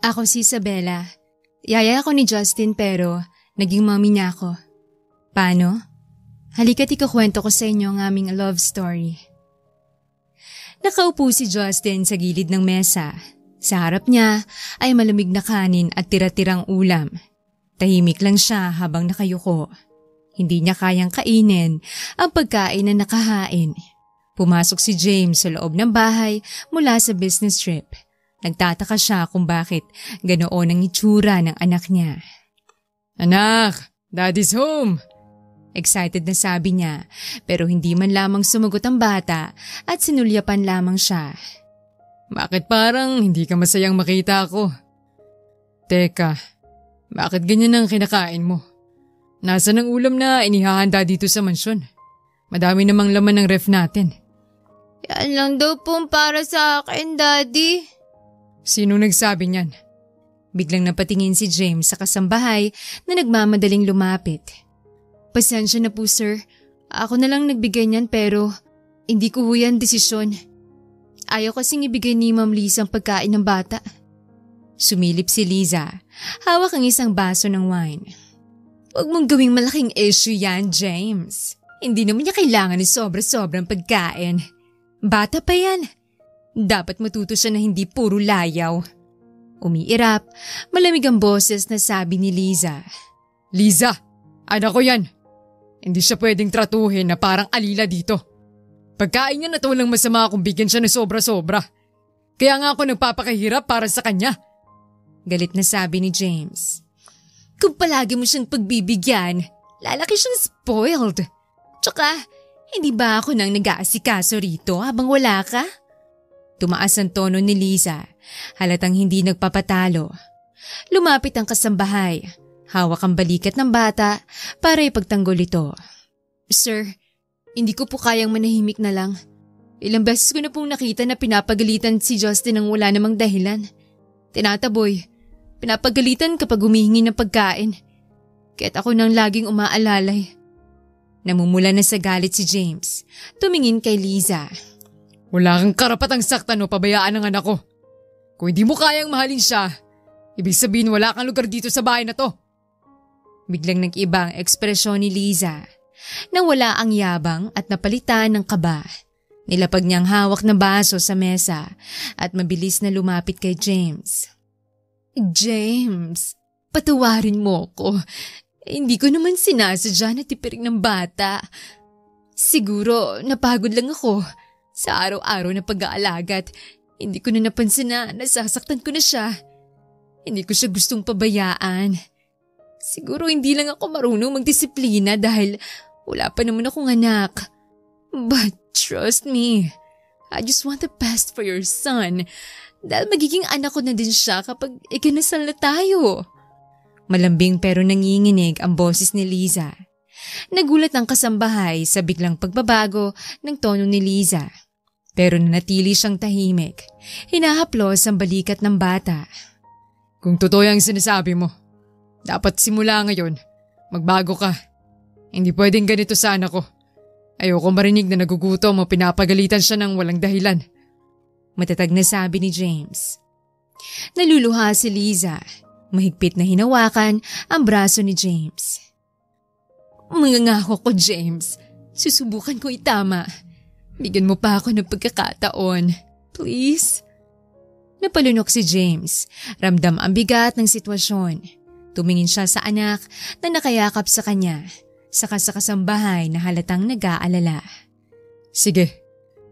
Ako si Isabella. Yaya ako ni Justin pero naging mommy niya ako. Paano? Halika't ikukwento ko sa inyo ang aming love story. Nakaupo si Justin sa gilid ng mesa. Sa harap niya ay malamig na kanin at tira-tirang ulam. Tahimik lang siya habang nakayuko. Hindi niya kayang kainin ang pagkain na nakahain. Pumasok si James sa loob ng bahay mula sa business trip. Nagtataka siya kung bakit ganoon ang itsura ng anak niya. "Anak, Daddy's home!" Excited na sabi niya pero hindi man lamang sumagot ang bata at sinulyapan lamang siya. "Bakit parang hindi ka masayang makita ako? Teka, bakit ganyan ang kinakain mo? Nasaan ang ulam na inihahanda dito sa mansyon? Madami namang laman ng ref natin." "Yan lang daw pong para sa akin, Daddy." "Sino nagsabi niyan?" Biglang napatingin si James sa kasambahay na nagmamadaling lumapit. "Pasensya na po sir, ako na lang nagbigay niyan pero hindi ko huyan desisyon. Ayaw kasing ibigay ni Ma'am Liza ang pagkain ng bata." Sumilip si Liza, hawak ang isang baso ng wine. "Huwag mong gawing malaking issue yan, James. Hindi naman niya kailangan ng sobra-sobrang pagkain. Bata pa yan. Dapat matuto siya na hindi puro layaw." Umiirap, malamig ang boses na sabi ni Liza. "Liza, anak ko yan. Hindi siya pwedeng tratuhin na parang alila dito. Pagkain niya na to walang masama kung bigyan siya ng sobra-sobra. Kaya nga ako nagpapakahirap para sa kanya." Galit na sabi ni James. "Kung palagi mo siyang pagbibigyan, lalaki siyang spoiled. Tsaka, hindi ba ako nang nag-aasikaso rito habang wala ka?" Tumaas ang tono ni Liza, halatang hindi nagpapatalo. Lumapit ang kasambahay. Hawak ang balikat ng bata para ipagtanggol ito. "Sir, hindi ko po kayang manahimik na lang. Ilang beses ko na pong nakita na pinapagalitan si Justin ng wala namang dahilan. Tinataboy, pinapagalitan kapag humihingi ng pagkain. Kaya't ako nang laging umaalalay." Namumula na sa galit si James. Tumingin kay Liza. "Wala kang karapatang saktan o pabayaan ng anak ko. Kung hindi mo kayang mahalin siya, ibig sabihin wala kang lugar dito sa bahay na to." Biglang nag-iba ang ekspresyon ni Liza. Nawala ang yabang at napalitan ng kaba. Nilapag niyang hawak na baso sa mesa at mabilis na lumapit kay James. "James, patawarin mo ko. Hindi ko naman sinasadya na tipiring ng bata. Siguro napagod lang ako sa araw-araw na pag-aalaga at hindi ko na napansin na nasasaktan ko na siya. Hindi ko siya gustong pabayaan. Siguro hindi lang ako marunong magdisiplina dahil wala pa naman akong anak. But trust me, I just want the best for your son dahil magiging anak ko na din siya kapag ikinasal na tayo." Malambing pero nanginginig ang boses ni Liza. Nagulat ang kasambahay sa biglang pagbabago ng tono ni Liza. Pero nanatili siyang tahimik. Hinahaplos ang balikat ng bata. "Kung totoo yung sinasabi mo, dapat simula ngayon, magbago ka. Hindi pwedeng ganito sa anak ko. Ayoko marinig na nagugutom o pinapagalitan siya ng walang dahilan." Matatag na sabi ni James. Naluluha si Liza. Mahigpit na hinawakan ang braso ni James. "Mangangako ko, James. Susubukan ko itama. Bigyan mo pa ako ng pagkakataon. Please?" Napalunok si James. Ramdam ang bigat ng sitwasyon. Tumingin siya sa anak na nakayakap sa kanya, saka sa kasambahay na halatang nag-aalala. "Sige,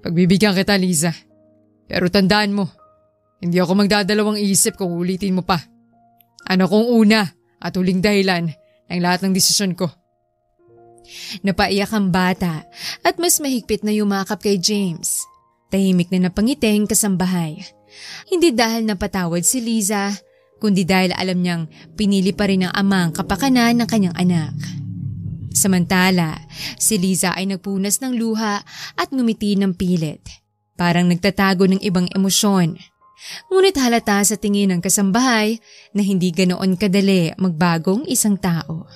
pagbibigyan kita, Liza. Pero tandaan mo, hindi ako magdadalawang isip kung ulitin mo pa. Ano kong una at huling dahilan ng lahat ng desisyon ko." Napaiyak ang bata at mas mahigpit na yumakap kay James. Tahimik na napangiting kasambahay. Hindi dahil napatawad si Liza, kundi dahil alam niyang pinili pa rin ng ama ang kapakanan ng kanyang anak. Samantala, si Liza ay nagpunas ng luha at ngumiti ng pilit. Parang nagtatago ng ibang emosyon. Ngunit halata sa tingin ng kasambahay na hindi ganoon kadali magbagong isang tao.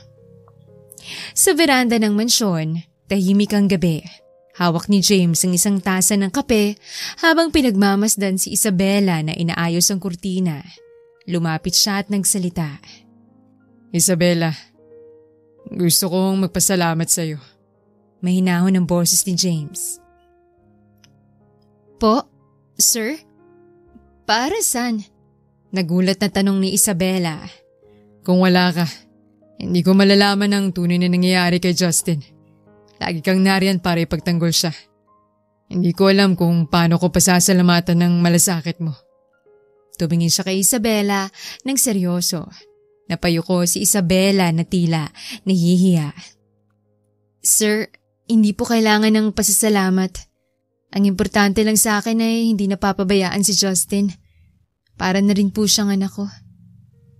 Sa veranda ng mansyon, tahimik ang gabi. Hawak ni James ang isang tasa ng kape habang pinagmamasdan si Isabella na inaayos ang kurtina. Lumapit siya at nagsalita. Isabela, gusto kong magpasalamat sa iyo. Mahinahon ang boses ni James. Po, sir? Para saan? Nagulat na tanong ni Isabela. Kung wala ka, hindi ko malalaman ang tunay na nangyayari kay Justin. Lagi kang nariyan para ipagtanggol siya. Hindi ko alam kung paano ko pasasalamatan ng malasakit mo. Tumingin siya kay Isabela ng seryoso. Napayuko si Isabela na tila nahihiya. Sir, hindi po kailangan ng pasasalamat. Ang importante lang sa akin ay hindi napapabayaan si Justin. Para na rin po siyang anak ko.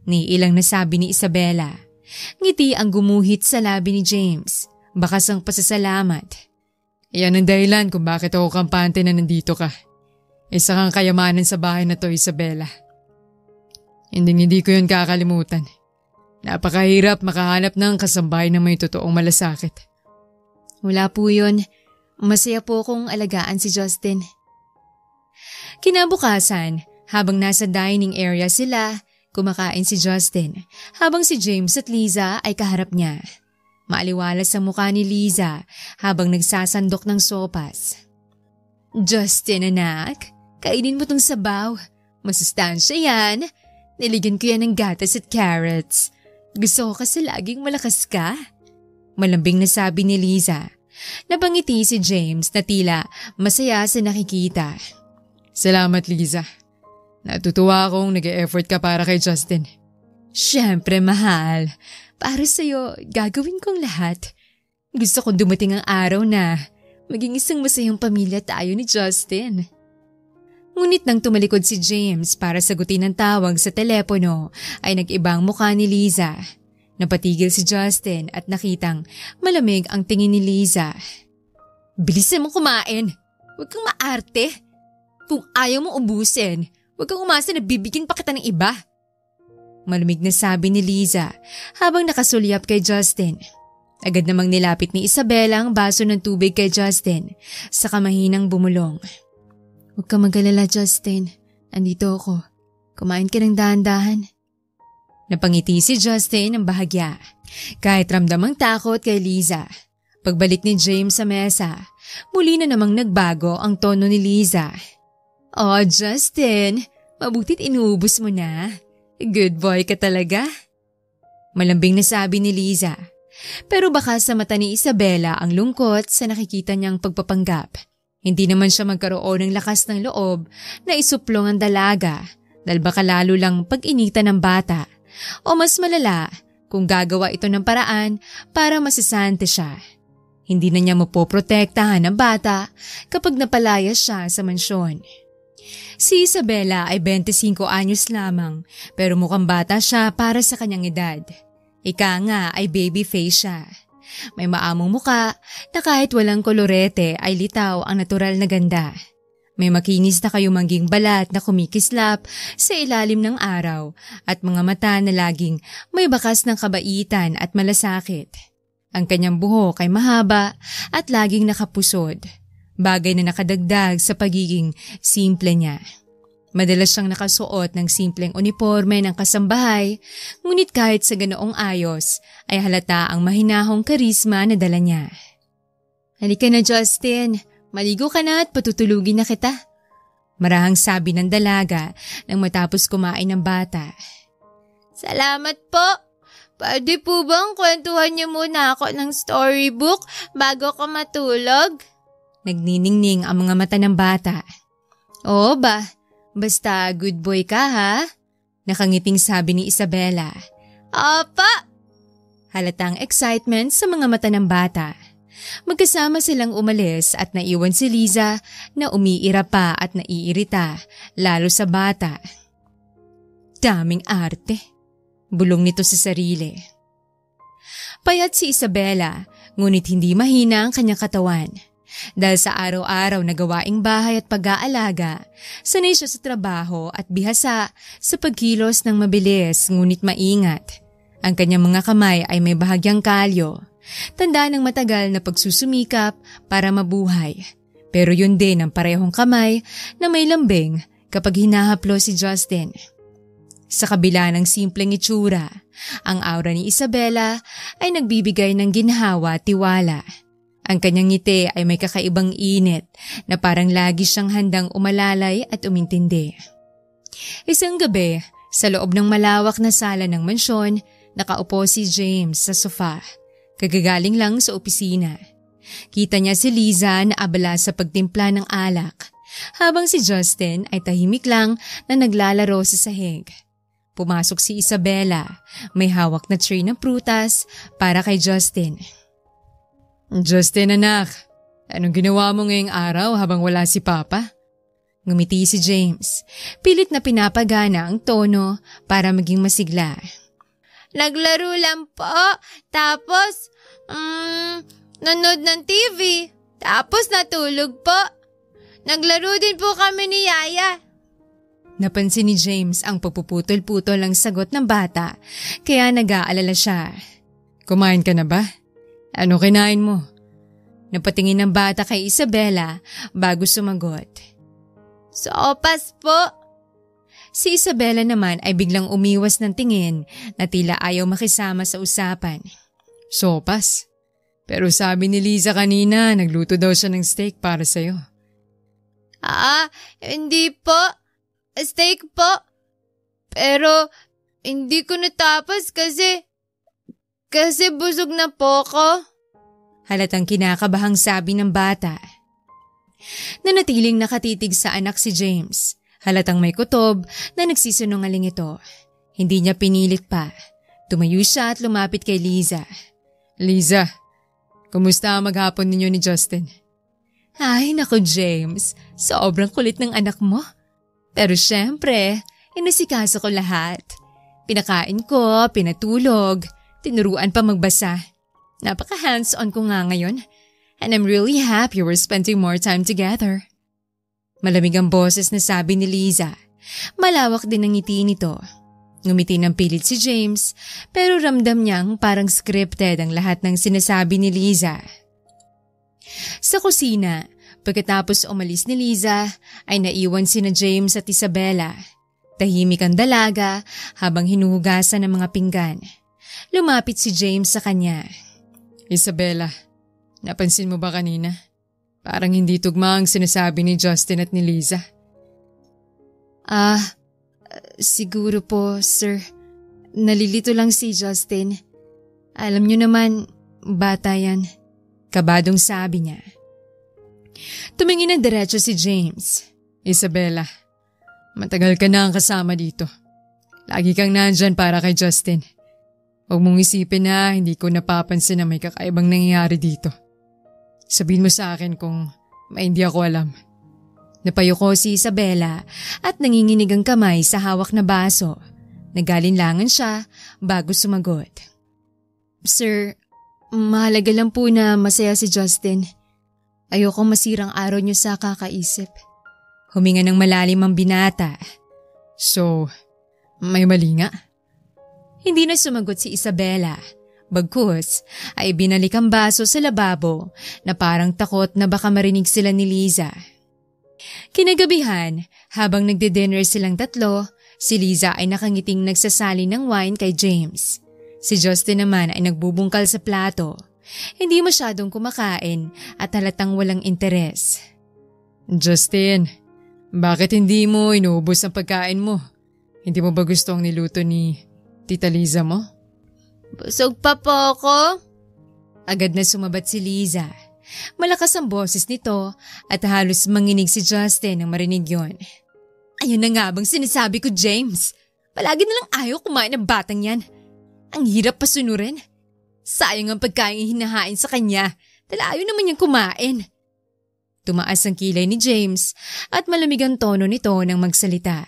Niilang nasabi ni Isabela. Ngiti ang gumuhit sa labi ni James. Bakas ang pasasalamat. Iyan ang dahilan kung bakit ako kampante na nandito ka. Isa kang kayamanan sa bahay na to, Isabela. Hindi ko yun kakalimutan. Napakahirap makahanap ng kasambahay na may totoong malasakit. Wala po yun. Masaya po kong alagaan si Justin. Kinabukasan, habang nasa dining area sila, kumakain si Justin habang si James at Liza ay kaharap niya. Maaliwalas ang mukha ni Liza habang nagsasandok ng sopas. Justin anak, kainin mo tong sabaw. Masustansya yan. Niligyan ko yan ng gatas at carrots. Gusto ko kasi laging malakas ka. Malambing na sabi ni Liza. Napangiti si James na tila masaya sa nakikita. Salamat, Liza. Natutuwa akong nag-e-effort ka para kay Justin. Siyempre, mahal. Para sa'yo, gagawin kong lahat. Gusto kong dumating ang araw na maging isang masayang pamilya tayo ni Justin. Ngunit nang tumalikod si James para sagutin ang tawag sa telepono ay nag-ibang mukha ni Liza. Napatigil si Justin at nakitang malamig ang tingin ni Liza. Bilisan mong kumain. Huwag kang maarte. Kung ayaw mong ubusin, huwag kang umasa na bibigyan pa kita ng iba. Malamig na sabi ni Liza habang nakasulyap kay Justin. Agad namang nilapit ni Isabela ang baso ng tubig kay Justin sa kamahinang bumulong. Huwag kang mag-alala, Justin. Andito ako. Kumain ka ng dahan-dahan. Napangiti si Justin ng bahagya. Kahit ramdam ang takot kay Liza. Pagbalik ni James sa mesa, muli na namang nagbago ang tono ni Liza. Oh, Justin, mabutit inuubos mo na. Good boy ka talaga. Malambing na sabi ni Liza. Pero baka sa mata ni Isabela ang lungkot sa nakikita niyang pagpapanggap. Hindi naman siya magkaroon ng lakas ng loob na isuplong ang dalaga dahil baka lalo lang pag-inita ng bata o mas malala kung gagawa ito ng paraan para masisante siya. Hindi na niya mapoprotektahan ang bata kapag napalaya siya sa mansyon. Si Isabela ay 25 anyos lamang pero mukhang bata siya para sa kanyang edad. Ika nga ay baby face siya. May maamong muka na kahit walang kolorete ay litaw ang natural na ganda. May makinis na kayumangging balat na kumikislap sa ilalim ng araw at mga mata na laging may bakas ng kabaitan at malasakit. Ang kanyang buhok ay mahaba at laging nakapusod, bagay na nakadagdag sa pagiging simple niya. Madalas siyang nakasuot ng simpleng uniforme ng kasambahay, ngunit kahit sa ganoong ayos ay halata ang mahinahong karisma na dala niya. Halika na, Justin. Maligo ka na at patutulugin na kita. Marahang sabi ng dalaga nang matapos kumain ng bata. Salamat po. Pwede po bang kwentuhan niyo muna ako ng storybook bago ko matulog? Nagniningning ang mga mata ng bata. Oo ba? Basta good boy ka ha? Nakangiting sabi ni Isabela. Apa! Halatang excitement sa mga mata ng bata. Magkasama silang umalis at naiwan si Liza na umiira pa at naiirita, lalo sa bata. Daming arte. Bulong nito sa sarili. Payat si Isabela, ngunit hindi mahina ang kanyang katawan. Dahil sa araw-araw na gawaing bahay at pag-aalaga, sanay siya sa trabaho at bihasa sa pagkilos ng mabilis ngunit maingat. Ang kanyang mga kamay ay may bahagyang kalyo, tanda ng matagal na pagsusumikap para mabuhay. Pero yun din ang parehong kamay na may lambing kapag hinahaplo si Justin. Sa kabila ng simpleng itsura, ang aura ni Isabela ay nagbibigay ng ginhawa at tiwala. Ang kanyang ngiti ay may kakaibang init na parang lagi siyang handang umalalay at umintindi. Isang gabi, sa loob ng malawak na sala ng mansyon, nakaupo si James sa sofa. Kagagaling lang sa opisina. Kita niya si Liza na abala sa pagtimpla ng alak, habang si Justin ay tahimik lang na naglalaro sa sahig. Pumasok si Isabela, may hawak na tray ng prutas para kay Justin. Justin anak, anong ginawa mo ngayong araw habang wala si Papa? Ngumiti si James, pilit na pinapagana ang tono para maging masigla. Naglaro lang po, tapos nanood ng TV, tapos natulog po. Naglaro din po kami ni Yaya. Napansin ni James ang pagpuputol-putol ang sagot ng bata, kaya nag-aalala siya. Kumain ka na ba? Ano kinain mo? Napatingin ng bata kay Isabela bago sumagot. Sopas po. Si Isabela naman ay biglang umiwas ng tingin na tila ayaw makisama sa usapan. Sopas? Pero sabi ni Liza kanina, nagluto daw siya ng steak para sa'yo. Hindi po. Steak po. Pero hindi ko natapos kasi busog na po ko. Halatang kinakabahang sabi ng bata. Nanatiling nakatitig sa anak si James. Halatang may kutob na nagsisinungaling ito. Hindi niya pinilit pa. Tumayo siya at lumapit kay Liza. Liza, kumusta maghapon ninyo ni Justin? Ay naku James, sobrang kulit ng anak mo. Pero syempre, inasikaso ko lahat. Pinakain ko, pinatulog, tinuruan pa magbasa. Napaka-hands-on ko nga ngayon. And I'm really happy we're spending more time together. Malamig ang boses na sabi ni Liza. Malawak din ang ngiti nito. Ngumiti ng pilit si James, pero ramdam niyang parang scripted ang lahat ng sinasabi ni Liza. Sa kusina, pagkatapos umalis ni Liza, ay naiwan sina James at Isabela. Tahimik ang dalaga habang hinuhugasan ng mga pinggan. Lumapit si James sa kanya. Isabela, napansin mo ba kanina? Parang hindi tugma ang sinasabi ni Justin at ni Liza. Siguro po, sir. Nalilito lang si Justin. Alam niyo naman, bata yan. Kabadong sabi niya. Tumingin na diretso si James. Isabela, matagal ka na ang kasama dito. Lagi kang nandyan para kay Justin. Huwag mong isipin na hindi ko napapansin na may kakaibang nangyayari dito. Sabihin mo sa akin kung may hindi ako alam. Napayuko si Isabela at nanginginig ang kamay sa hawak na baso. Nagalinlangan siya bago sumagot. Sir, mahalaga lang po na masaya si Justin. Ayokong masirang araw niyo sa kakaisip. Huminga ng malalim ang binata. So, may mali nga? Hindi na sumagot si Isabela. Bagkus ay binalik ang baso sa lababo na parang takot na baka marinig sila ni Liza. Kinagabihan, habang nagde-dinner silang tatlo, si Liza ay nakangiting nagsasali ng wine kay James. Si Justin naman ay nagbubungkal sa plato. Hindi masyadong kumakain at halatang walang interes. Justin, bakit hindi mo inuubos ang pagkain mo? Hindi mo ba gusto ang niluto ni Tita Liza mo? Busog pa po ako. Agad na sumabat si Liza. Malakas ang boses nito at halos manginig si Justin nang marinig yon. Ayun na nga bang sinasabi ko, James? Palagi na lang ayaw kumain ng batang yan. Ang hirap pasunurin. Sayang ang pagkain hinahain sa kanya dahil ayaw naman niyang kumain. Tumaas ang kilay ni James at malamig ang tono nito nang magsalita.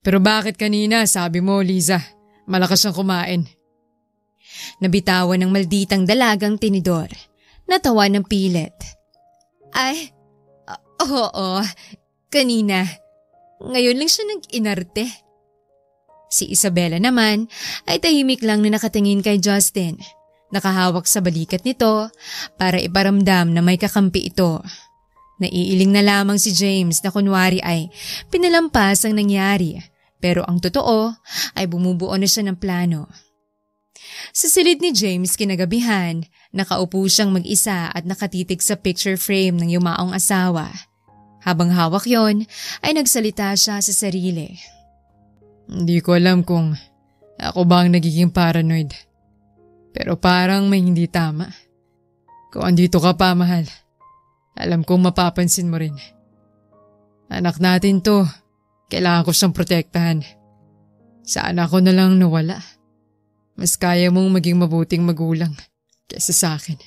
Pero bakit kanina sabi mo, Liza, malakas siyang kumain? Nabitawan ng malditang dalagang tinidor. Natawa ng pilit. Ay, oo, kanina. Ngayon lang siya nag-inarte. Si Isabela naman ay tahimik lang na nakatingin kay Justin. Nakahawak sa balikat nito para iparamdam na may kakampi ito. Naiiling na lamang si James na kunwari ay pinalampas ang nangyari Pero ang totoo ay bumubuo na siya ng plano. Sa silid ni James kinagabihan, nakaupo siyang mag-isa at nakatitig sa picture frame ng yumaong asawa. Habang hawak yon, ay nagsalita siya sa sarili. Hindi ko alam kung ako ba ang nagiging paranoid. Pero parang may hindi tama. Kung andito ka pa, mahal, alam kong mapapansin mo rin. Anak natin to, kailangan ko siyang protektahan. Sana ako na lang nawala. Mas kaya mong maging mabuting magulang kaysa sa akin.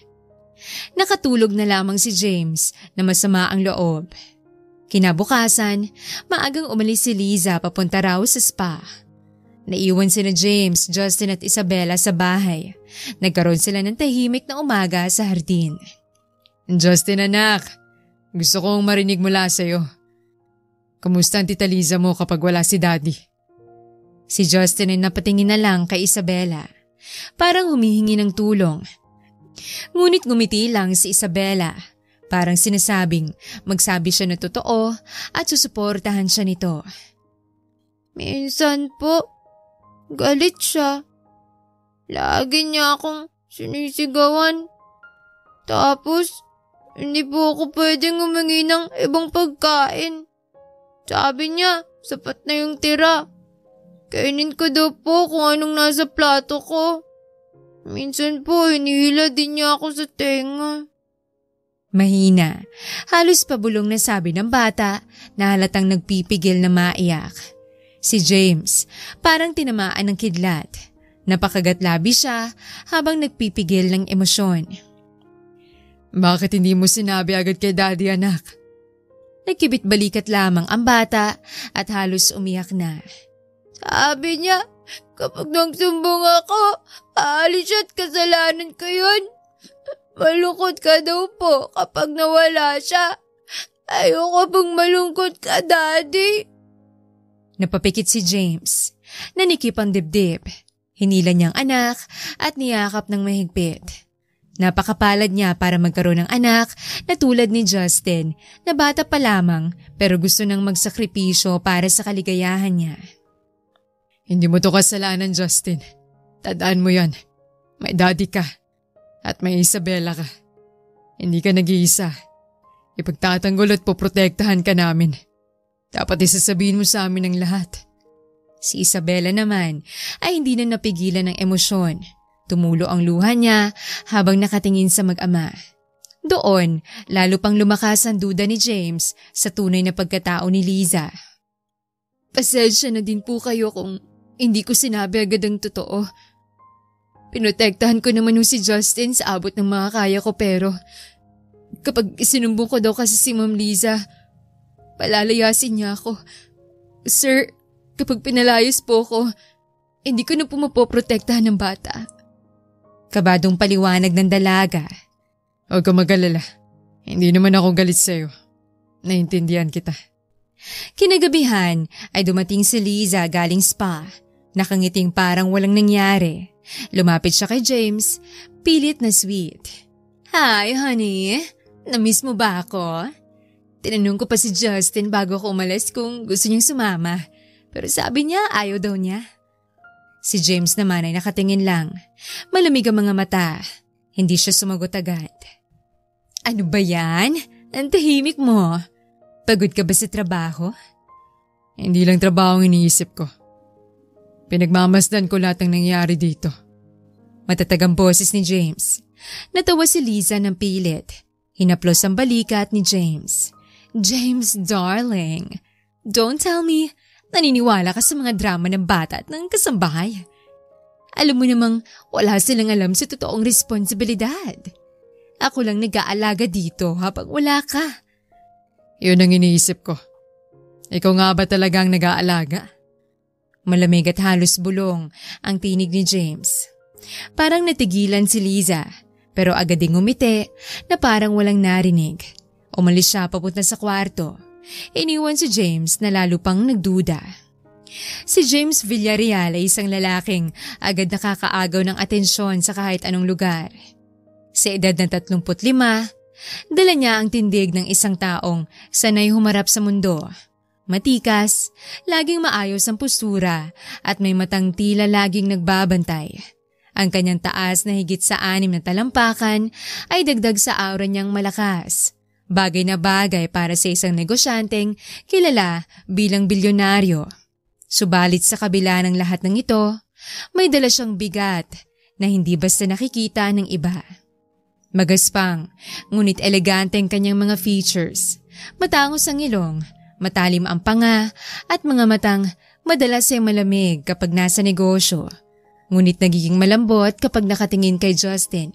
Nakatulog na lamang si James na masama ang loob. Kinabukasan, maagang umalis si Liza papunta raw sa spa. Naiwan sina James, Justin at Isabella sa bahay. Nagkaroon sila ng tahimik na umaga sa hardin. Justin anak, gusto kong marinig mula sa'yo. Kamusta ang tita Liza mo kapag wala si Daddy? Si Justin ay napatingin na lang kay Isabella. Parang humihingi ng tulong. Ngunit ngumiti lang si Isabella. Parang sinasabing magsabi siya na totoo at susuportahan siya nito. Minsan po, galit siya. Lagi niya akong sinisigawan. Tapos, hindi po ako pwedeng humingi ng ibang pagkain. Sabi niya, sapat na yung tira. Kainin ko daw po kung anong nasa plato ko. Minsan po, hinihila din niya ako sa tenga. Mahina, halos pabulong na sabi ng bata na halatang nagpipigil na maiyak. Si James, parang tinamaan ng kidlat. Napakagatlabi siya habang nagpipigil ng emosyon. Bakit hindi mo sinabi agad kay Daddy anak? Nagkibit-balikat lamang ang bata at halos umiyak na. Sabi niya, kapag nagsumbong ako, aalis siya at kasalanan ko yun. Malungkot ka daw po kapag nawala siya. Ayoko pong malungkot ka, Daddy. Napapikit si James. Nanikip ang dibdib. Hinila niyang anak at niyakap ng mahigpit. Napakapalad niya para magkaroon ng anak na tulad ni Justin na bata pa lamang pero gusto nang magsakripisyo para sa kaligayahan niya. Hindi mo to kasalanan, Justin. Tandaan mo yan. May Daddy ka. At may Isabella ka. Hindi ka nag-iisa. Ipagtatanggol at poprotektahan ka namin. Dapat isasabihin mo sa amin ang lahat. Si Isabella naman ay hindi na napigilan ng emosyon. Tumulo ang luha niya habang nakatingin sa mag-ama. Doon, lalo pang lumakas ang duda ni James sa tunay na pagkatao ni Liza. Pasensya na din po kayo kung hindi ko sinabi agad ang totoo. Pinotektahan ko naman si Justin sa abot ng mga kaya ko pero kapag isinumbong ko daw kasi si Ma'am Liza, palalayasin niya ako. Sir, kapag pinalayas po ko, hindi ko na po mapoprotektahan ng bata. Kabadong paliwanag ng dalaga. Huwag ka mag-alala. Hindi naman ako galit sa'yo. Naintindihan kita. Kinagabihan ay dumating si Liza galing spa. Nakangiting parang walang nangyari. Lumapit siya kay James, pilit na sweet. Hi, honey. Namiss mo ba ako? Tinanong ko pa si Justin bago ako umalis kung gusto niyang sumama. Pero sabi niya ayaw daw niya. Si James naman ay nakatingin lang. Malamig ang mga mata. Hindi siya sumagot agad. Ano ba yan? Ang tahimik mo. Pagod ka ba sa trabaho? Hindi lang trabaho ang iniisip ko. Pinagmamasdan ko lahat ng nangyari dito. Matatag ang boses ni James. Natawa si Liza ng pilit. Hinaplos ang balikat ni James. James, darling. Don't tell me naniniwala ka sa mga drama ng bata at ng kasambahay. Alam mo namang wala silang alam sa totoong responsibilidad. Ako lang nag-aalaga dito habang wala ka. Yun ang iniisip ko. Ikaw nga ba talagang nag-aalaga? Malamig at halos bulong ang tinig ni James. Parang natigilan si Liza pero agad ding umiti na parang walang narinig. Umalis siya papunta sa kwarto. Iniwan si James na lalo pang nagduda. Si James Villarreal ay isang lalaking agad nakakaagaw ng atensyon sa kahit anong lugar. Sa edad na 35, dala niya ang tindig ng isang taong sanay humarap sa mundo. Matikas, laging maayos ang postura at may matang tila laging nagbabantay. Ang kanyang taas na higit sa 6 na talampakan ay dagdag sa aura niyang malakas. Bagay na bagay para sa isang negosyanteng kilala bilang bilyonaryo. Subalit sa kabila ng lahat ng ito, may dala siyang bigat na hindi basta nakikita ng iba. Magaspang, ngunit elegante ang kanyang mga features. Matangos ang ilong, matalim ang panga at mga matang madalas ay malamig kapag nasa negosyo. Ngunit nagiging malambot kapag nakatingin kay Justin.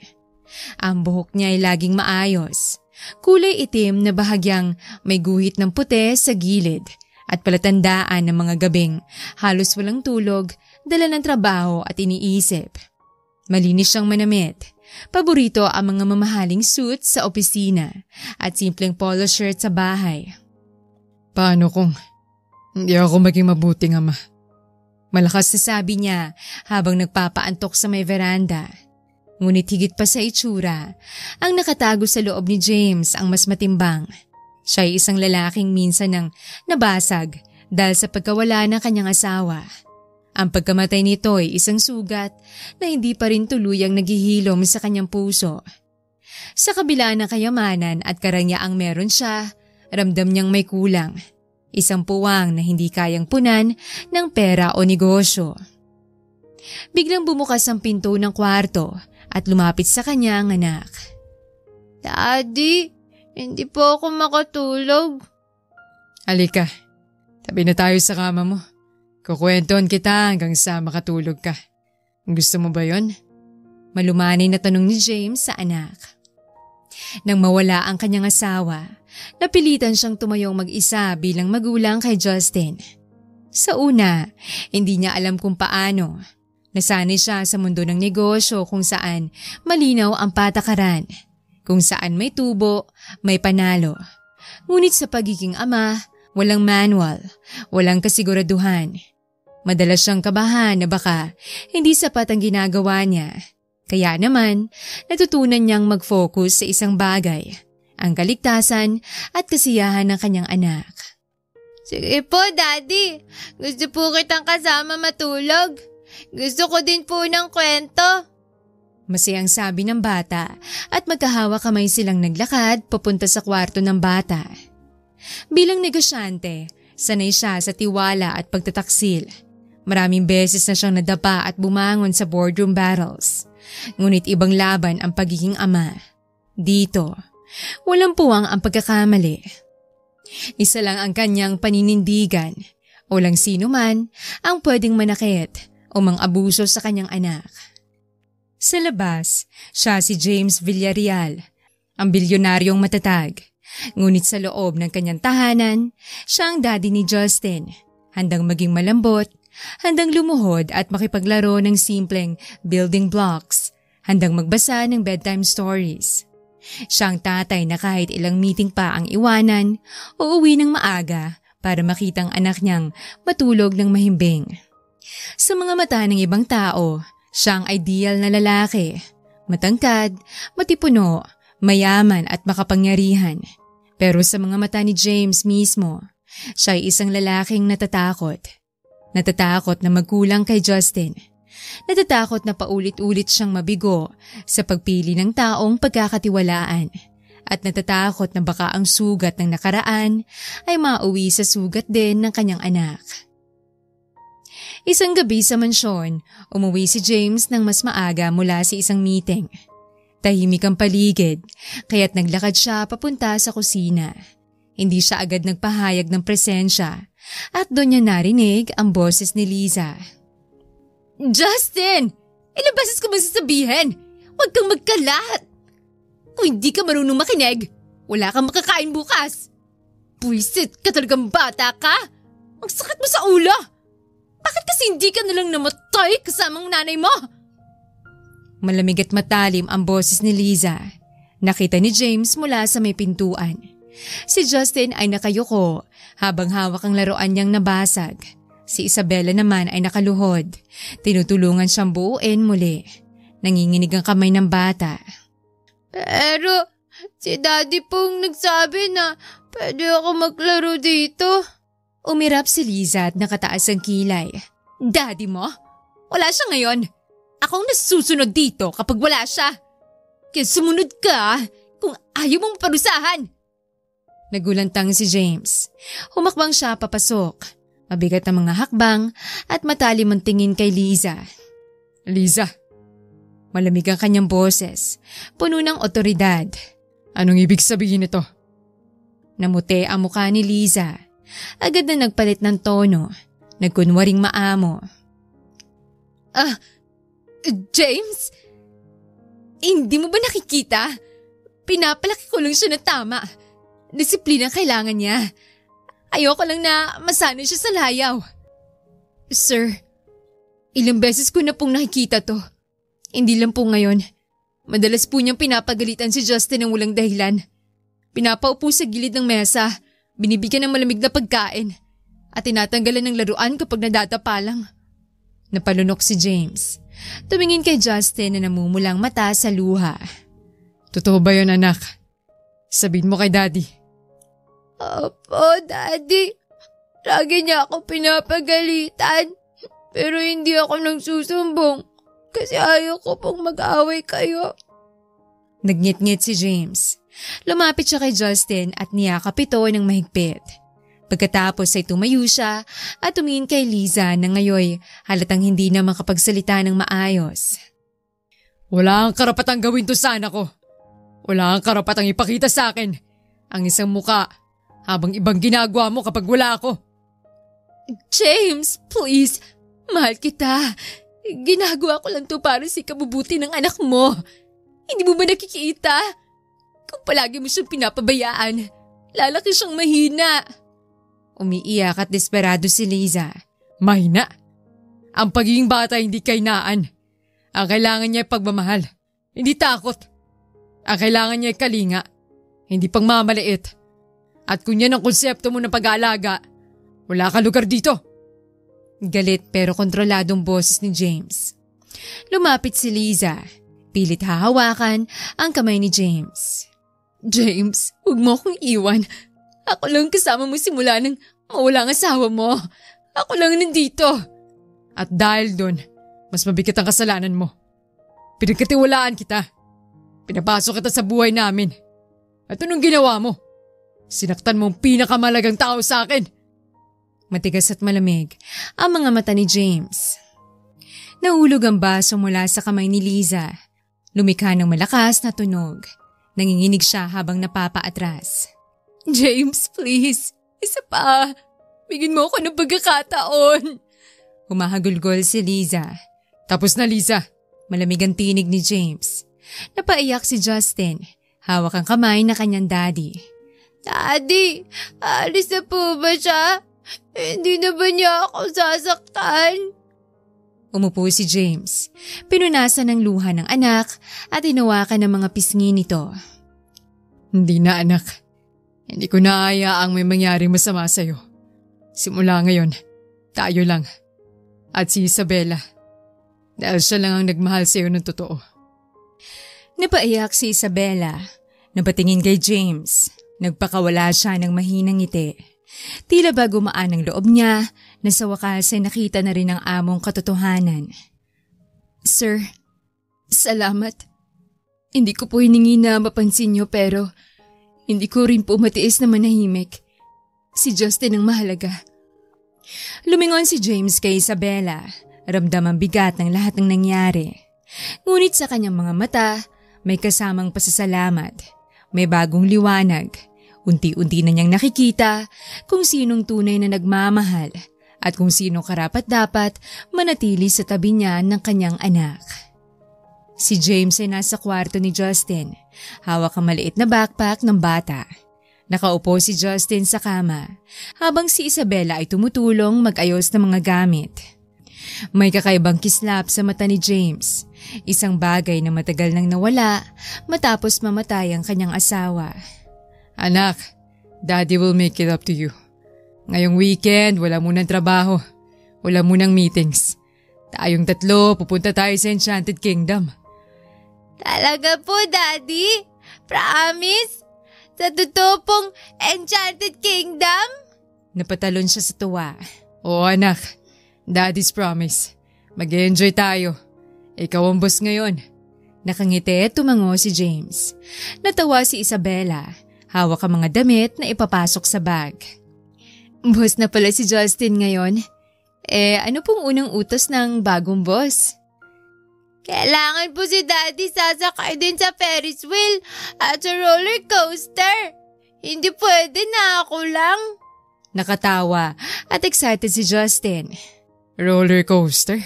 Ang buhok niya ay laging maayos. Kulay itim na bahagyang may guhit ng puti sa gilid at palatandaan ng mga gabing halos walang tulog, dala ng trabaho at iniisip. Malinis siyang manamit. Paborito ang mga mamahaling suit sa opisina at simpleng polo shirt sa bahay. Paano kung hindi ako maging mabuting ama? Malakas na sabi niya habang nagpapaantok sa may veranda. Ngunit higit pa sa itsura, ang nakatago sa loob ni James ang mas matimbang. Siya ay isang lalaking minsan nang nabasag dahil sa pagkawala ng kanyang asawa. Ang pagkamatay nito ay isang sugat na hindi pa rin tuluyang naghihilom sa kanyang puso. Sa kabila ng kayamanan at karangyaan meron siya, ramdam niyang may kulang. Isang puwang na hindi kayang punan ng pera o negosyo. Biglang bumukas ang pinto ng kwarto at lumapit sa kanya ang anak. Daddy, hindi po ako makatulog. Halika, tabi na tayo sa kama mo. Kukwentuhan kita hanggang sa makatulog ka. Gusto mo ba yon? Malumanay na tanong ni James sa anak. Nang mawala ang kanyang asawa, napilitan siyang tumayong mag-isa bilang magulang kay Justin. Sa una, hindi niya alam kung paano. Nasanay siya sa mundo ng negosyo kung saan malinaw ang patakaran. Kung saan may tubo, may panalo. Ngunit sa pagiging ama, walang manual, walang kasiguraduhan. Madalas siyang kabahan na baka hindi sapat ang ginagawa niya. Kaya naman, natutunan niyang mag-focus sa isang bagay, ang kaligtasan at kasiyahan ng kanyang anak. Sige po, Daddy. Gusto po kitang kasama matulog. Gusto ko din po ng kwento. Masayang sabi ng bata at magkahawa kamay silang naglakad papunta sa kwarto ng bata. Bilang negosyante, sanay siya sa tiwala at pagtataksil. Maraming beses na siyang nadapa at bumangon sa boardroom battles. Ngunit ibang laban ang pagiging ama. Dito, walang puwang ang pagkakamali. Isa lang ang kanyang paninindigan. Walang sino man ang pwedeng manakit o mang-abuso sa kanyang anak. Sa labas, siya si James Villarreal, ang bilyonaryong matatag. Ngunit sa loob ng kanyang tahanan, siya ang daddy ni Justin, handang maging malambot, handang lumuhod at makipaglaro ng simpleng building blocks, handang magbasa ng bedtime stories. Siya ang tatay na kahit ilang meeting pa ang iwanan, uuwi ng maaga para makitang anak niyang matulog ng mahimbing. Sa mga mata ng ibang tao, siya ang ideal na lalaki, matangkad, matipuno, mayaman at makapangyarihan. Pero sa mga mata ni James mismo, siya ay isang lalaking natatakot. Natatakot na magkulang kay Justin. Natatakot na paulit-ulit siyang mabigo sa pagpili ng taong pagkakatiwalaan. At natatakot na baka ang sugat ng nakaraan ay mauwi sa sugat din ng kanyang anak. Isang gabi sa mansyon, umuwi si James ng mas maaga mula sa isang meeting. Tahimik ang paligid, kaya't naglakad siya papunta sa kusina. Hindi siya agad nagpahayag ng presensya at doon niya narinig ang boses ni Liza. Justin! Ilang beses ko ba sasabihin? Huwag kang magkalat! Kung hindi ka marunong makinig, wala kang makakain bukas. Buisit ka talagang bata ka! Ang sakit mo sa ulo! Bakit kasi hindi ka nalang namatay kasamang nanay mo? Malamig at matalim ang boses ni Liza. Nakita ni James mula sa may pintuan. Si Justin ay nakayuko habang hawak ang laruan niyang nabasag. Si Isabella naman ay nakaluhod. Tinutulungan siyang buuin muli. Nanginginig ang kamay ng bata. Pero si Daddy pong nagsabi na pwede ako maglaro dito. Umirap si Liza at nakataas ang kilay. Daddy mo? Wala siya ngayon. Ako ang nasusunod dito kapag wala siya. Kaya sumunod ka kung ayaw mong parusahan. Nagulantang si James. Humakbang siya papasok. Mabigat ang mga hakbang at matalim ang tingin kay Liza. Liza. Malamig ang kanyang boses, puno ng otoridad. Anong ibig sabihin nito? Namuti ang mukha ni Liza. Agad na nagpalit ng tono. Nagkunwaring maamo. James? Hindi mo ba nakikita? Pinapalaki ko lang siya na tama. Disiplina ang kailangan niya. Ayoko lang na masanay siya sa layaw. Sir, ilang beses ko na pong nakikita to. Hindi lang po ngayon. Madalas po niyang pinapagalitan si Justin ng walang dahilan. Pinapaupo sa gilid ng mesa, binibigyan ng malamig na pagkain, at tinatanggalan ng laruan kapag nadadapa lang. Napalunok si James. Tumingin kay Justin na namumulang mata sa luha. Totoo ba yun, anak? Sabihin mo kay Daddy. Opo, Daddy. Lagi niya ako pinapagalitan. Pero hindi ako nagsusumbong kasi ayaw ko pong mag-away kayo. Nagngit-ngit si James. Lumapit siya kay Justin at niyakap ito ng mahigpit. Pagkatapos ay tumayo siya at tumingin kay Liza na ngayon halatang hindi na makapagsalita ng maayos. Wala kang karapatang gawin to sa anak ko. Wala kang karapatang ipakita sa akin ang isang muka habang ibang ginagawa mo kapag wala ako. James, please. Mahal kita. Ginagawa ko lang to para sa ikabubuti ng anak mo. Hindi mo ba nakikita? Kung palagi mo siyang pinapabayaan, lalaki siyang mahina. Umiiyak at desperado si Liza. Mahina? Ang pagiging bata hindi kainaan. Ang kailangan niya ay pagmamahal, hindi takot. Ang kailangan niya ay kalinga, hindi pagmamaliit. At kung yan ang konsepto mo ng pag-aalaga, wala ka lugar dito. Galit pero kontroladong boses ni James. Lumapit si Liza. Pilit hahawakan ang kamay ni James. James, huwag mo akong iwan. Ako lang kasama mo simula nang mawala ang asawa mo. Ako lang nandito. At dahil doon, mas mabigat ang kasalanan mo. Pinagkatiwalaan kita. Pinapasok kita sa buhay namin. At anong ginawa mo? Sinaktan mo ang pinakamalagang tao sa akin. Matigas at malamig ang mga mata ni James. Nahulog ang baso mula sa kamay ni Liza. Lumikha ng malakas na tunog. Nanginginig siya habang napapaatras. James, please. Isa pa. Bigyan mo ako ng pagkakataon. Humahagulgol si Liza. Tapos na, Liza. Malamig ang tinig ni James. Napaiyak si Justin. Hawak ang kamay na kanyang daddy. Daddy, alis na po ba siya? Hindi na ba niya ako sasaktan? Umupo si James. Pinunasan ng luha ng anak at hinawakan ng mga pisngi nito. Hindi na, anak. Hindi ko naayaang may mangyaring masama sa'yo. Simula ngayon, tayo lang. At si Isabela. Dahil siya lang ang nagmahal sa'yo ng totoo. Napaiyak si Isabela. Napatingin kay James. Nagpakawala siya ng mahinang ngiti. Tila ba gumaan ang loob niya na sa wakas ay nakita na rin ang among katotohanan. Sir, salamat. Hindi ko po hiningi na mapansin niyo pero hindi ko rin po matiis na manahimik. Si Justin ang mahalaga. Lumingon si James kay Isabela. Ramdam ang bigat ng lahat ng nangyari. Ngunit sa kanyang mga mata, may kasamang pasasalamat. May bagong liwanag. Unti-unti na niyang nakikita kung sinong tunay na nagmamahal at kung sinong karapat-dapat manatili sa tabi niya ng kanyang anak. Si James ay nasa kwarto ni Justin. Hawak ang maliit na backpack ng bata. Nakaupo si Justin sa kama habang si Isabela ay tumutulong mag-ayos ng mga gamit. May kakaibang kislap sa mata ni James. Isang bagay na matagal nang nawala matapos mamatay ang kanyang asawa. Anak, Daddy will make it up to you. Ngayong weekend, wala munang trabaho. Wala munang meetings. Tayong tatlo, pupunta tayo sa Enchanted Kingdom. Talaga po, Daddy? Promise? Sa totoo pong Enchanted Kingdom? Napatalon siya sa tuwa. Oo anak, Daddy's promise. Mag-enjoy tayo. Ikaw ang boss ngayon. Nakangiti at tumango si James. Natawa si Isabela. Hawak ang mga damit na ipapasok sa bag. Boss na pala si Justin ngayon. Ano pong unang utos ng bagong boss? Kailangan po si Daddy sasakay din sa Ferris wheel at sa roller coaster. Hindi pwede na ako lang. Nakatawa at excited si Justin. Roller coaster?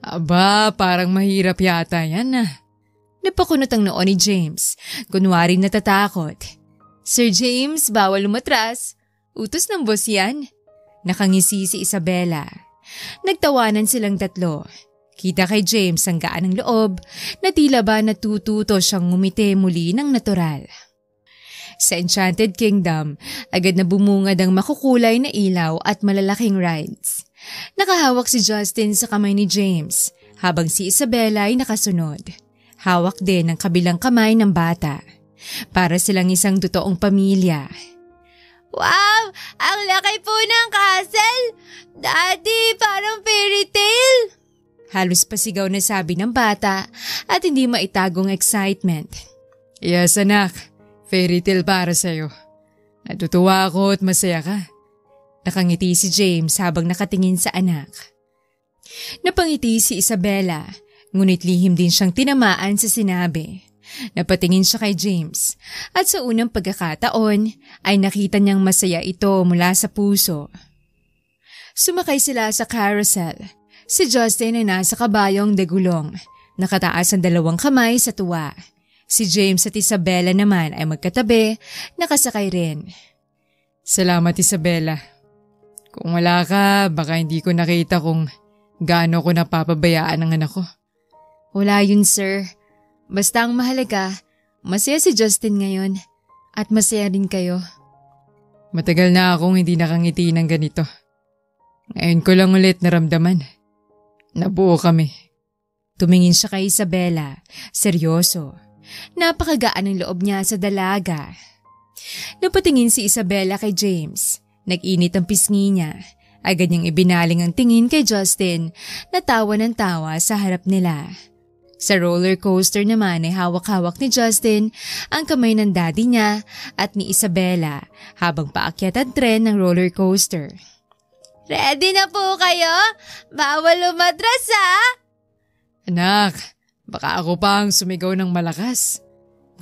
Aba, parang mahirap yata yan ah. Napakunot ang noo ni James. Kunwari natatakot. Sir James, bawal lumatras. Utos ng boss yan. Nakangisi si Isabela. Nagtawanan silang tatlo. Kita kay James ang gaan ng loob na tila ba natututo siyang ngumiti muli ng natural. Sa Enchanted Kingdom, agad na bumungad ang makukulay na ilaw at malalaking rides. Nakahawak si Justin sa kamay ni James habang si Isabela ay nakasunod. Hawak din ang kabilang kamay ng bata. Para silang isang totoong pamilya. Wow! Ang laki po ng castle! Daddy, parang fairy tale! Halos pasigaw na sabi ng bata at hindi maitagong excitement. Yes anak, fairy tale para sa'yo. Natutuwa ako at masaya ka. Nakangiti si James habang nakatingin sa anak. Napangiti si Isabela, ngunit lihim din siyang tinamaan sa sinabi. Napatingin siya kay James at sa unang pagkakataon ay nakita niyang masaya ito mula sa puso. Sumakay sila sa carousel. Si Justin ay nasa kabayong degulong, nakataas ang dalawang kamay sa tuwa. Si James at Isabela naman ay magkatabi, nakasakay rin. Salamat Isabela. Kung wala ka, baka hindi ko nakita kung gaano ko napapabayaan ang anak ko. Wala yun sir. Basta ang mahalaga, masaya si Justin ngayon at masaya din kayo. Matagal na akong hindi nakangiti ng ganito. Ngayon ko lang ulit naramdaman. Nabuo kami. Tumingin siya kay Isabela, seryoso. Napakagaan ang loob niya sa dalaga. Napatingin si Isabela kay James. Nag-init ang pisngi niya. Agad niyang ibinaling ang tingin kay Justin na tawa ng tawa sa harap nila. Sa roller coaster naman ay hawak-hawak ni Justin ang kamay ng daddy niya at ni Isabela habang paakyat ang tren ng roller coaster. Ready na po kayo? Bawal umatras ha? Anak, baka ako pa ang sumigaw ng malakas.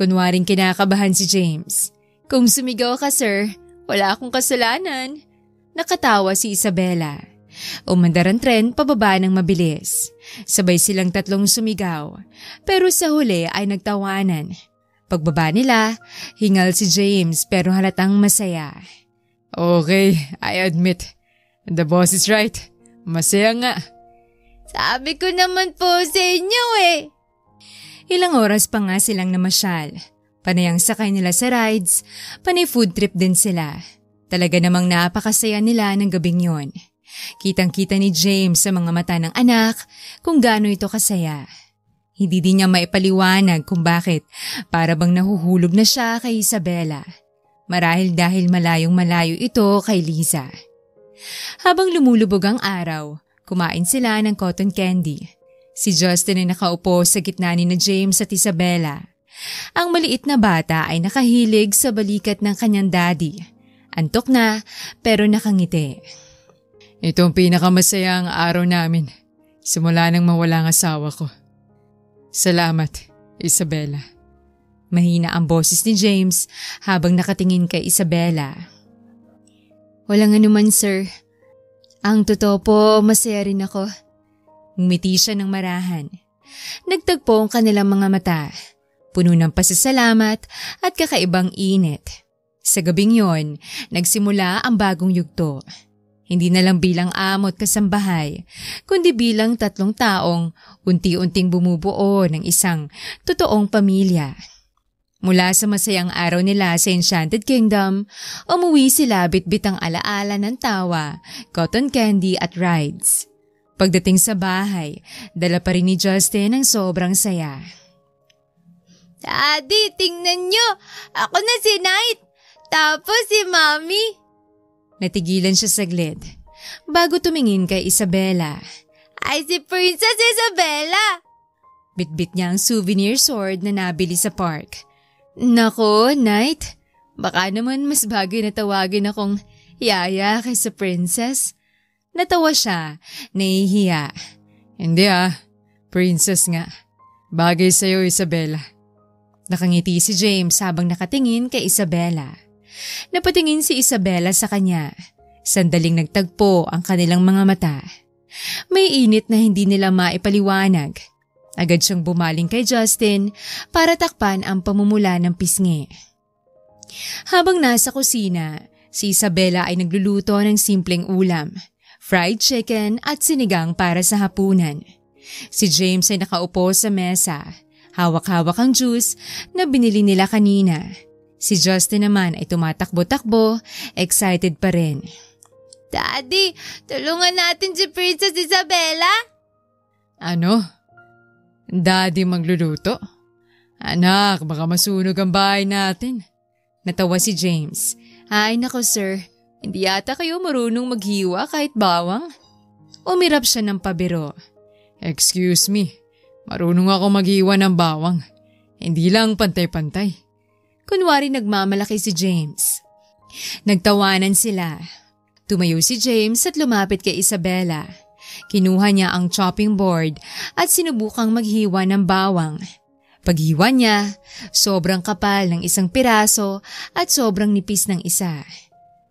Kunwaring kinakabahan si James. Kung sumigaw ka sir, wala akong kasalanan. Nakatawa si Isabela. Umandar ang tren pababa ng mabilis. Sabay silang tatlong sumigaw. Pero sa huli ay nagtawanan. Pagbaba nila, hingal si James pero halatang masaya. Okay, I admit. The boss is right. Masaya nga. Sabi ko naman po sa inyo eh. Ilang oras pa nga silang namasyal. Panay ang sakay nila sa rides, panay food trip din sila. Talaga namang napakasaya nila ng gabing yon. Kitang-kita ni James sa mga mata ng anak kung gaano ito kasaya. Hindi din niya maipaliwanag kung bakit para bang nahuhulog na siya kay Isabela. Marahil dahil malayong-malayo ito kay Liza. Habang lumulubog ang araw, kumain sila ng cotton candy. Si Justin ay nakaupo sa gitna ni na James at Isabela. Ang maliit na bata ay nakahilig sa balikat ng kanyang daddy. Antok na pero nakangiti. Ito ang pinakamasayang araw namin. Simula nang mawala ang asawa ko. Salamat, Isabela. Mahina ang boses ni James habang nakatingin kay Isabela. Walang anuman sir. Ang totoo po, masaya rin ako. Ngumiti siya ng marahan. Nagtagpo ang kanilang mga mata. Puno ng pasasalamat at kakaibang init. Sa gabing yon, nagsimula ang bagong yugto. Hindi na lang bilang amo at kasambahay, kundi bilang tatlong taong unti-unting bumubuo ng isang totoong pamilya. Mula sa masayang araw nila sa Enchanted Kingdom, umuwi sila bitbit ang alaala ng tawa, cotton candy at rides. Pagdating sa bahay, dala pa rin ni Justin ang sobrang saya. Daddy, tingnan nyo! Ako na si Knight! Tapos si Mommy! Natigilan siya saglit bago tumingin kay Isabela. Ay, si Princess Isabela! Bitbit niya ang souvenir sword na nabili sa park. Nako, Knight. Baka naman mas bagay na tawagin akong yaya kaysa princess. Natawa siya, nahihiya. Hindi princess nga. Bagay sa'yo, Isabela. Nakangiti si James habang nakatingin kay Isabela. Napatingin si Isabela sa kanya. Sandaling nagtagpo ang kanilang mga mata. May init na hindi nila maipaliwanag. Agad siyang bumaling kay Justin para takpan ang pamumula ng pisngi. Habang nasa kusina, si Isabela ay nagluluto ng simpleng ulam, fried chicken at sinigang para sa hapunan. Si James ay nakaupo sa mesa, hawak-hawak ang juice na binili nila kanina. Si Justin naman ay tumatakbo-takbo, excited pa rin. Daddy, tulungan natin si Princess Isabela. Ano? Daddy magluluto? Anak, baka masunog ang bahay natin. Natawa si James. Ay nako sir, hindi yata kayo marunong maghiwa kahit bawang. Umirap siya ng pabiro. Excuse me, marunong ako maghiwa ng bawang. Hindi lang pantay-pantay. Kunwari nagmamalaki si James. Nagtawanan sila. Tumayo si James at lumapit kay Isabela. Kinuha niya ang chopping board at sinubukang maghiwa ng bawang. Paghiwa niya, sobrang kapal ng isang piraso at sobrang nipis ng isa.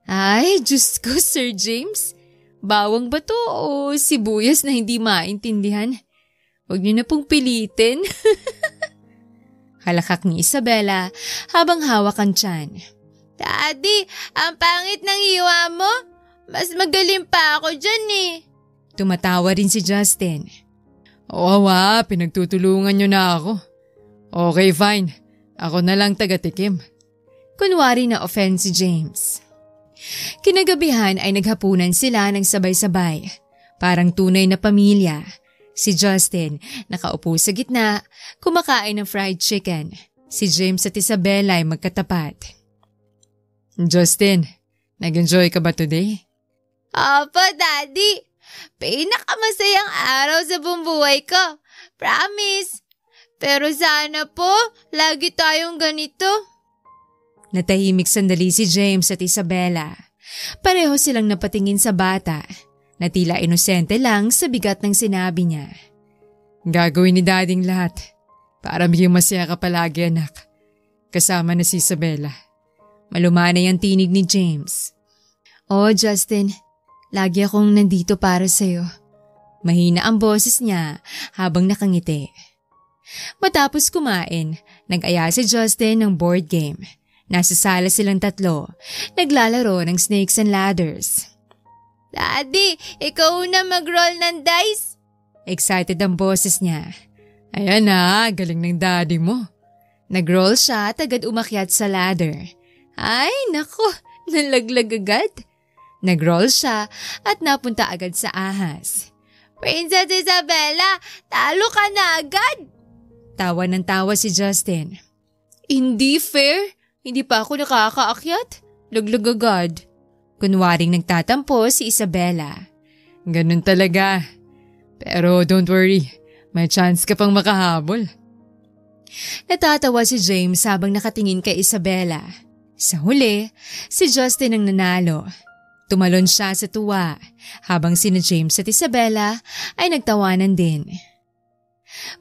Ay, Diyos ko, Sir James. Bawang ba to o sibuyas na hindi maintindihan? Huwag niyo na pong pilitin. Halakak ni Isabela habang hawak ang tiyan. Daddy, ang pangit ng hiwa mo. Mas magaling pa ako dyan eh. Tumatawa rin si Justin. Oo pinagtutulungan niyo na ako. Okay, fine. Ako na lang taga-tikim. Kunwari na offend si James. Kinagabihan ay naghapunan sila ng sabay-sabay. Parang tunay na pamilya. Si Justin, nakaupo sa gitna, kumakain ng fried chicken. Si James at Isabela ay magkatapat. Justin, nag-enjoy ka ba today? Opo, Daddy. Pinakamasayang araw sa buong buhay ko. Promise. Pero sana po, lagi tayong ganito. Natahimik sandali si James at Isabela. Pareho silang napatingin sa bata, na tila inosente lang sa bigat ng sinabi niya. Gagawin ni Dading lahat para maging masaya ka palagi, anak. Kasama na si Isabela. Malumanay ang tinig ni James. Oh, Justin, lagi akong nandito para sa'yo. Mahina ang boses niya habang nakangiti. Matapos kumain, nag-aya si Justin ng board game. Nasa sala silang tatlo, naglalaro ng snakes and ladders. Daddy, ikaw na mag-roll ng dice. Excited ang boses niya. Ayan galing ng daddy mo. Nag-roll siya at agad umakyat sa ladder. Ay, nako, nalaglag agad. Nag-roll siya at napunta agad sa ahas. Princess Isabela, talo ka na agad. Tawa ng tawa si Justin. Hindi fair. Hindi pa ako nakakaakyat. Laglag agad. Kunwaring nagtatampo si Isabela. Ganun talaga. Pero don't worry, may chance ka pang makahabol. Natatawa si James habang nakatingin kay Isabela. Sa huli, si Justin ang nanalo. Tumalon siya sa tuwa habang sina James at Isabela ay nagtawanan din.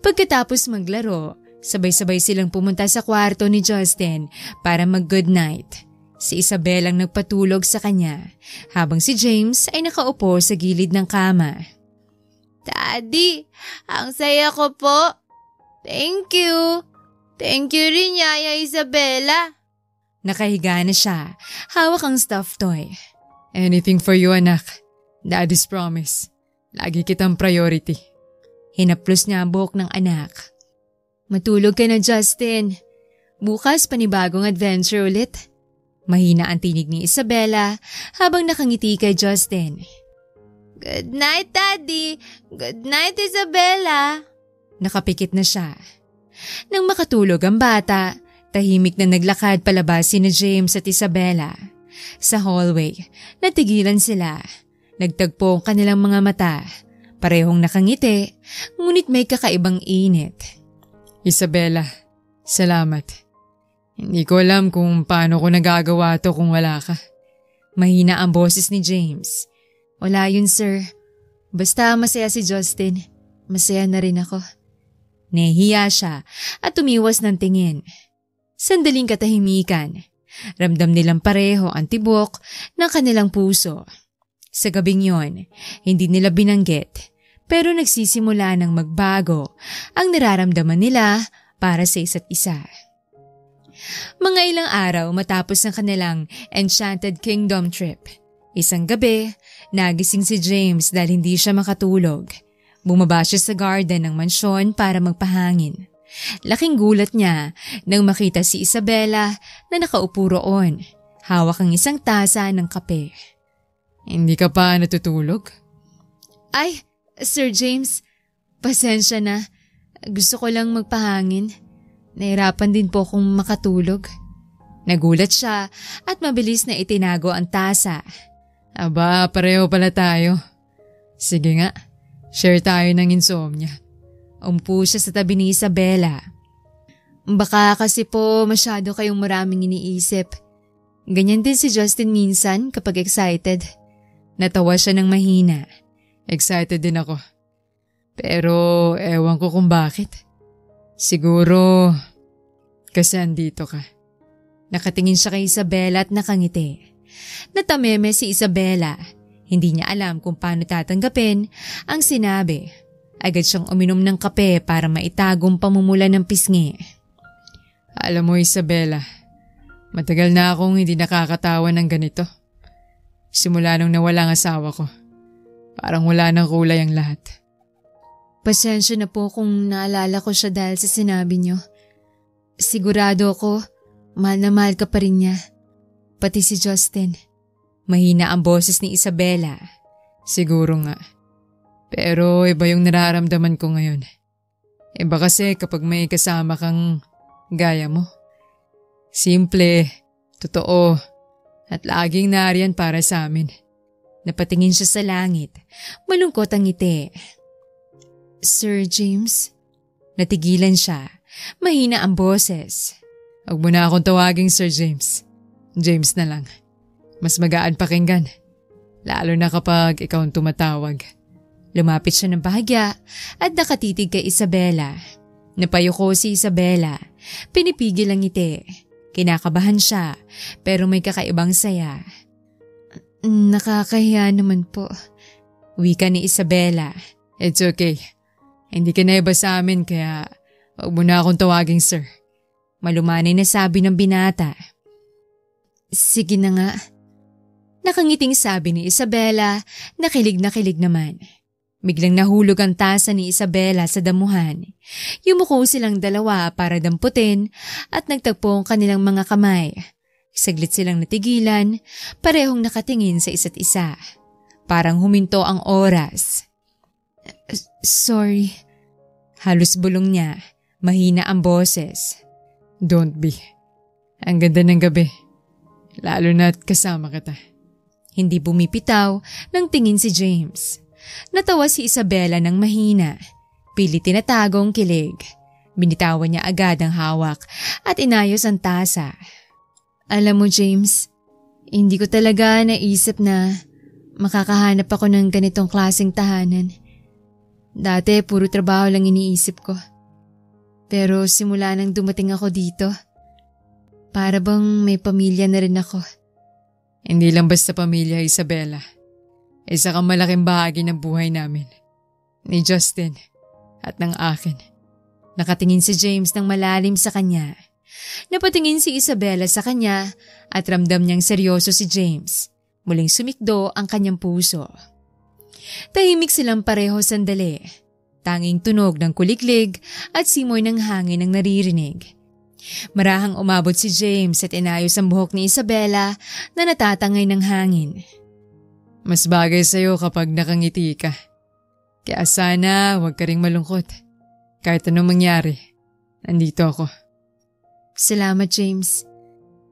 Pagkatapos maglaro, sabay-sabay silang pumunta sa kwarto ni Justin para mag-good night. Si Isabela ang nagpatulog sa kanya habang si James ay nakaupo sa gilid ng kama. Daddy, ang saya ko po. Thank you. Thank you rin, Yaya Isabela. Nakahiga na siya, hawak ang stuffed toy. Anything for you, anak. Daddy's promise. Lagi kitang priority. Hinaplos niya ang buhok ng anak. Matulog ka na, Justin. Bukas panibagong adventure ulit. Mahina ang tinig ni Isabela habang nakangiti kay Justin. Good night, Daddy. Good night, Isabela. Nakapikit na siya. Nang makatulog ang bata, tahimik na naglakad palabas sina James at Isabela. Sa hallway, natigilan sila. Nagtagpo ang kanilang mga mata. Parehong nakangiti, ngunit may kakaibang init. Isabela, salamat. Hindi ko alam kung paano ko nagagawa to kung wala ka. Mahina ang boses ni James. Wala yun, sir. Basta masaya si Justin, masaya na rin ako. Nahihiya siya at tumiwas ng tingin. Sandaling katahimikan. Ramdam nilang pareho ang tibok ng kanilang puso. Sa gabing yon, hindi nila binanggit, pero nagsisimula ng magbago ang nararamdaman nila para sa isa't isa. Mga ilang araw matapos ng kanilang Enchanted Kingdom trip, isang gabi, nagising si James dahil hindi siya makatulog. Bumaba siya sa garden ng mansyon para magpahangin. Laking gulat niya nang makita si Isabela na nakaupo roon, hawak ang isang tasa ng kape. Hindi ka pa natutulog? Ay, Sir James, pasensya na. Gusto ko lang magpahangin. Nahirapan din po akong makatulog. Nagulat siya at mabilis na itinago ang tasa. Aba, pareho pala tayo. Sige nga, share tayo ng insomnia. Umpo siya sa tabi ni Isabela. Baka kasi po masyado kayong maraming iniisip. Ganyan din si Justin minsan kapag excited. Natawa siya ng mahina. Excited din ako. Pero ewan ko kung bakit. Siguro kasi andito ka. Nakatingin siya kay Isabela at nakangiti. Natameme si Isabela. Hindi niya alam kung paano tatanggapin ang sinabi. Agad siyang uminom ng kape para maitagong pamumula ng pisngi. Alam mo Isabela, matagal na akong hindi nakakatawa ng ganito. Simula nung nawala ang asawa ko, parang wala ng kulay ang lahat. Pasensya na po kung naalala ko siya dahil sa sinabi niyo. Sigurado ako, mahal na mahal ka pa rin niya. Pati si Justin. Mahina ang boses ni Isabela. Siguro nga. Pero iba yung nararamdaman ko ngayon. Iba kasi kapag may kasama kang gaya mo. Simple, totoo, at laging nariyan para sa amin. Napatingin siya sa langit. Malungkot ang ngiti. Sir James? Natigilan siya. Mahina ang boses. Huwag mo na akong tawaging Sir James. James na lang. Mas magaan pakinggan. Lalo na kapag ikaw ang tumatawag. Lumapit siya ng bahagya at nakatitig kay Isabela. Napayuko si Isabela. Pinipigil ang ngiti. Kinakabahan siya pero may kakaibang saya. Nakakahiya naman po. Wika ni Isabela. It's okay. Hindi ka na iba sa amin kaya huwag mo na akong tawaging sir. Malumanay na sabi ng binata. Sige na nga. Nakangiting sabi ni Isabela, nakilig naman. Biglang nahulog ang tasa ni Isabela sa damuhan. Yumuko silang dalawa para damputin at nagtagpo ang kanilang mga kamay. Saglit silang natigilan, parehong nakatingin sa isa't isa. Parang huminto ang oras. Sorry. Halos bulong niya, mahina ang boses. Don't be. Ang ganda ng gabi. Lalo na't kasama kita. Hindi bumipitaw ng tingin si James. Natawa si Isabela ng mahina. Pilit tinatago ang kilig. Binitawan niya agad ang hawak at inayos ang tasa. Alam mo James, hindi ko talaga naisip na makakahanap ako ng ganitong klaseng tahanan. Dati puro trabaho lang iniisip ko. Pero simula nang dumating ako dito, para bang may pamilya na rin ako. Hindi lang basta pamilya, Isabela. Isa kang malaking bahagi ng buhay namin. Ni Justin at ng akin. Nakatingin si James ng malalim sa kanya. Napatingin si Isabela sa kanya at ramdam niyang seryoso si James. Muling sumikdo ang kanyang puso. Tahimik silang pareho sandali. Tanging tunog ng kuliklig at simoy ng hangin ang naririnig. Marahang umabot si James at inayos ang buhok ni Isabela na natatangay ng hangin. Mas bagay sa'yo kapag nakangiti ka. Kaya sana huwag ka ring malungkot. Kahit anong mangyari, nandito ako. Salamat James.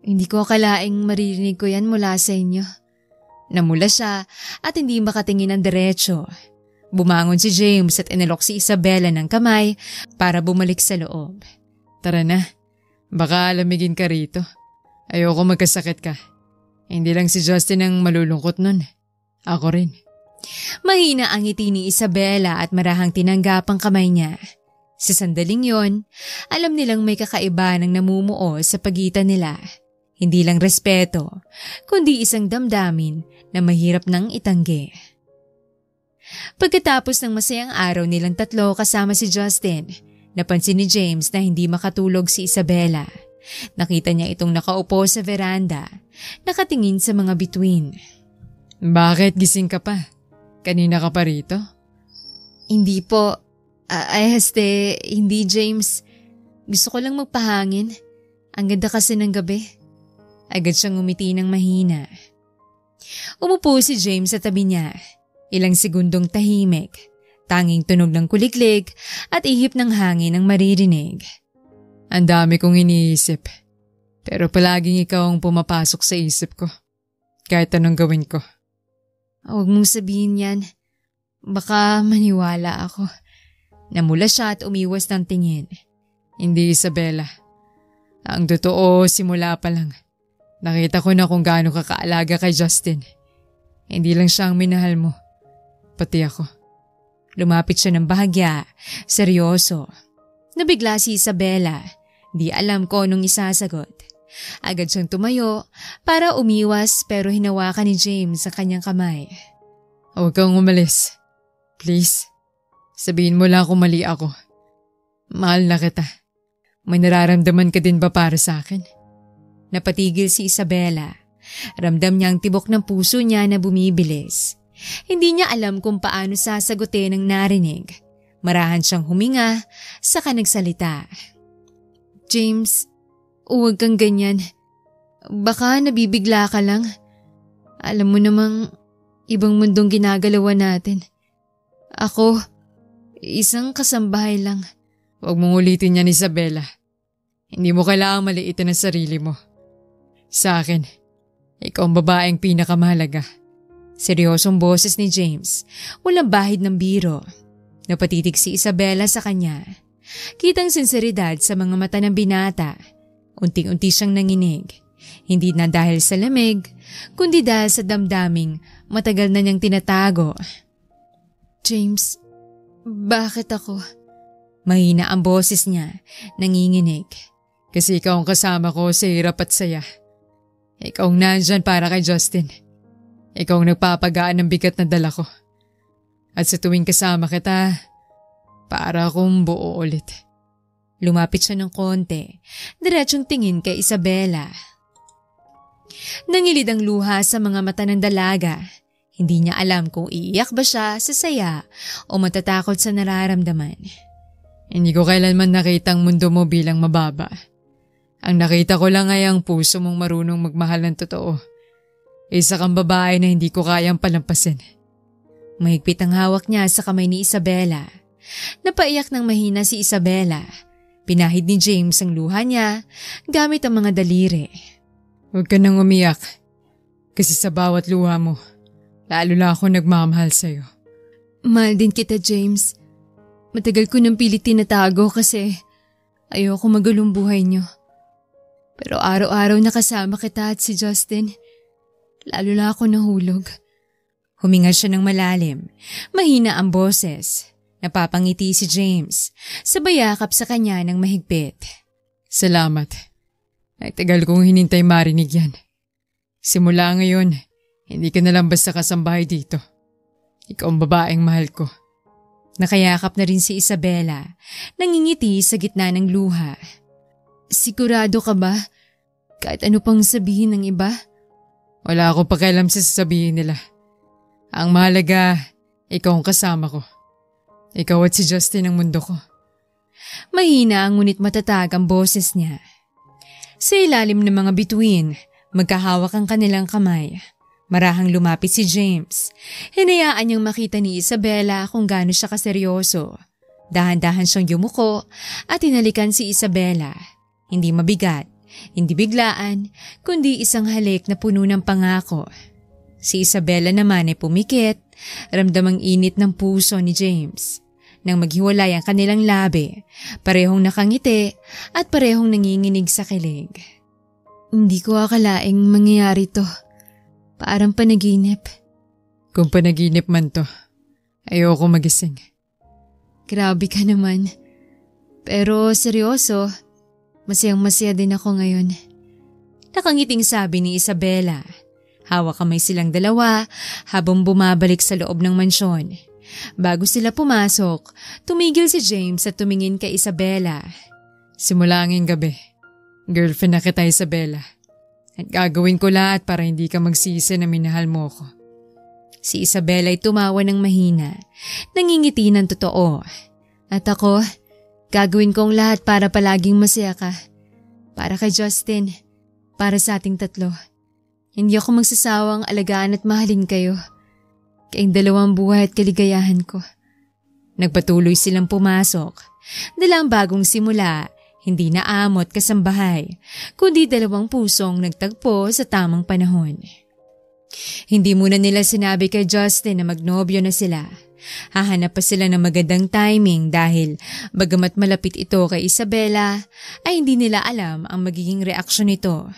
Hindi ko akalaing maririnig ko yan mula sa inyo. Namula siya at hindi makatingin ng diretso. Bumangon si James at inalok si Isabela ng kamay para bumalik sa loob. Tara na, baka lamigin ka rito. Ayoko magkasakit ka. Hindi lang si Justin ang malulungkot nun. Ako rin. Mahina ang ngiti ni Isabela at marahang tinanggap ang kamay niya. Sa sandaling yon, alam nilang may kakaiba ng namumuo sa pagitan nila. Hindi lang respeto, kundi isang damdamin na mahirap nang itanggi. Pagkatapos ng masayang araw nilang tatlo kasama si Justin, napansin ni James na hindi makatulog si Isabela. Nakita niya itong nakaupo sa veranda, nakatingin sa mga bituin. Bakit gising ka pa? Kanina ka pa rito? Hindi po. Hindi James. Gusto ko lang magpahangin. Ang ganda kasi ng gabi. Agad siyang ngumiti ng mahina. Umupo si James sa tabi niya. Ilang segundong tahimik. Tanging tunog ng kuliklik at ihip ng hangin ang maririnig. Ang dami kong iniisip. Pero palaging ikaw ang pumapasok sa isip ko. Kahit anong gawin ko. Huwag mong sabihin yan. Baka maniwala ako. Namula siya at umiwas ng tingin. Hindi, Isabela. Ang totoo, simula pa lang. Nakita ko na kung gaano ka kaalaga kay Justin. Hindi lang siya ang minahal mo. Pati ako. Lumapit siya ng bahagya, seryoso. Nabigla si Isabela. Di alam ko anong isasagot. Agad siyang tumayo para umiwas pero hinawakan ni James sa kanyang kamay. Huwag kang umalis. Please. Sabihin mo lang kung mali ako. Mahal na kita. May nararamdaman ka din ba para sa akin? Napatigil si Isabela. Ramdam niya ang tibok ng puso niya na bumibilis. Hindi niya alam kung paano sasagutin ang narinig. Marahan siyang huminga, saka nagsalita. James, huwag kang ganyan. Baka nabibigla ka lang. Alam mo namang ibang mundong ginagalawan natin. Ako, isang kasambahay lang. Huwag mong ulitin yan, Isabela. Hindi mo kailangang maliitin ang sarili mo. Sa akin, ikaw ang babaeng pinakamahalaga. Seryosong boses ni James, walang bahid ng biro. Napatitig si Isabela sa kanya. Kitang sinseridad sa mga mata ng binata. Unting-unti siyang nanginig. Hindi na dahil sa lamig, kundi dahil sa damdaming matagal na niyang tinatago. James, bakit ako? Mahina ang boses niya, nanginginig. Kasi ikaw ang kasama ko sa hirap at saya. Ikaw ang nandyan para kay Justin. Ikaw ang nagpapagaan ng bigat na dala ko. At sa tuwing kasama kita, para akong buo ulit. Lumapit siya ng konti, diretsong tingin kay Isabela. Nangilid ang luha sa mga mata ng dalaga. Hindi niya alam kung iiyak ba siya sa saya o matatakot sa nararamdaman. Hindi ko kailanman nakita ang mundo mo bilang mababa. Ang nakita ko lang ay ang puso mong marunong magmahal ng totoo. Isa kang babae na hindi ko kayang palampasin. Mahigpit ang hawak niya sa kamay ni Isabela. Napaiyak ng mahina si Isabela. Pinahid ni James ang luha niya gamit ang mga daliri. Huwag ka nang umiyak. Kasi sa bawat luha mo, lalo na ako nagmamahal sa'yo. Mahal din kita, James. Matagal ko nang pilit tinatago kasi ayoko magulong buhay niyo. Pero araw-araw nakasama kita at si Justin. Lalo na ako nahulog. Huminga siya ng malalim. Mahina ang boses. Napapangiti si James. Sabay yakap sa kanya ng mahigpit. Salamat. Ay tagal kong hinintay marinig yan. Simula ngayon, hindi ka na lang basta kasambahay dito. Ikaw ang babaeng mahal ko. Nakayakap na rin si Isabela. Nangingiti sa gitna ng luha. Sigurado ka ba? Kahit ano pang sabihin ng iba? Wala akong pakialam sa sasabihin nila. Ang mahalaga, ikaw ang kasama ko. Ikaw at si Justin ang mundo ko. Mahina ngunit matatag ang boses niya. Sa ilalim ng mga bituin, magkahawak ang kanilang kamay. Marahang lumapit si James. Hinayaan niyang makita ni Isabela kung gaano siya kaseryoso. Dahan-dahan siyang yumuko at hinalikan si Isabela. Hindi mabigat, Hindi biglaan, kundi isang halik na puno ng pangako. Si Isabela naman ay pumikit, ramdamang init ng puso ni James. Nang maghiwalay ang kanilang labi, parehong nakangiti at parehong nanginginig sa kilig. Hindi ko akalaing mangyayari to. Parang panaginip. Kung panaginip man to, ayoko magising. Grabe ka naman. Pero seryoso, masayang-masaya din ako ngayon. Nakangiting sabi ni Isabela. Hawak kamay silang dalawa habang bumabalik sa loob ng mansyon. Bago sila pumasok, tumigil si James at tumingin kay Isabela. Simula ngayong gabi, girlfriend na kita, Isabela. At gagawin ko lahat para hindi ka magsisi na minahal mo ko. Si Isabela ay tumawa ng mahina, nangingiti ng totoo. At ako, gagawin kong lahat para palaging masaya ka. Para kay Justin, para sa ating tatlo. Hindi ako magsasawang alagaan at mahalin kayo. Kayong dalawang buhay at kaligayahan ko. Nagpatuloy silang pumasok. Dala ang bagong simula, hindi na amot kasambahay, kundi dalawang pusong nagtagpo sa tamang panahon. Hindi muna nila sinabi kay Justin na magnobyo na sila. Hahanap pa sila ng magandang timing dahil bagamat malapit ito kay Isabela, ay hindi nila alam ang magiging reaksyon nito.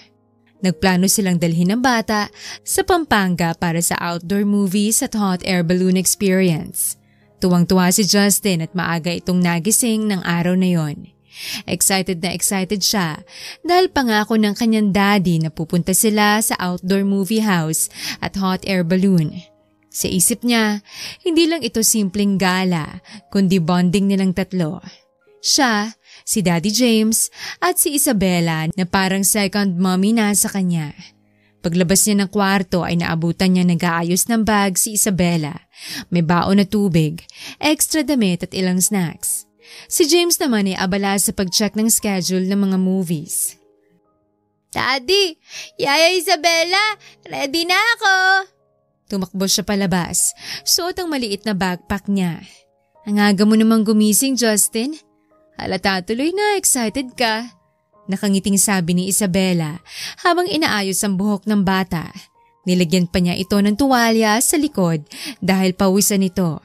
Nagplano silang dalhin ang bata sa Pampanga para sa outdoor movies at hot air balloon experience. Tuwang-tuwa si Justin at maaga itong nagising ng araw na yon. Excited na excited siya dahil pangako ng kanyang daddy na pupunta sila sa outdoor movie house at hot air balloon. Sa isip niya, hindi lang ito simpleng gala kundi bonding nilang tatlo. Siya, si Daddy James at si Isabela na parang second mommy na sa kanya. Paglabas niya ng kwarto ay naabutan niya nag-aayos ng bag si Isabela. May baon na tubig, extra damit at ilang snacks. Si James naman ay abala sa pag-check ng schedule ng mga movies. Daddy, Yaya Isabela, ready na ako. Tumakbo siya palabas, suot ang maliit na backpack niya. Ang aga mo namang gumising, Justin. Halata tuloy na excited ka. Nakangiting sabi ni Isabela habang inaayos ang buhok ng bata. Nilagyan pa niya ito ng tuwalya sa likod dahil pawisan ito.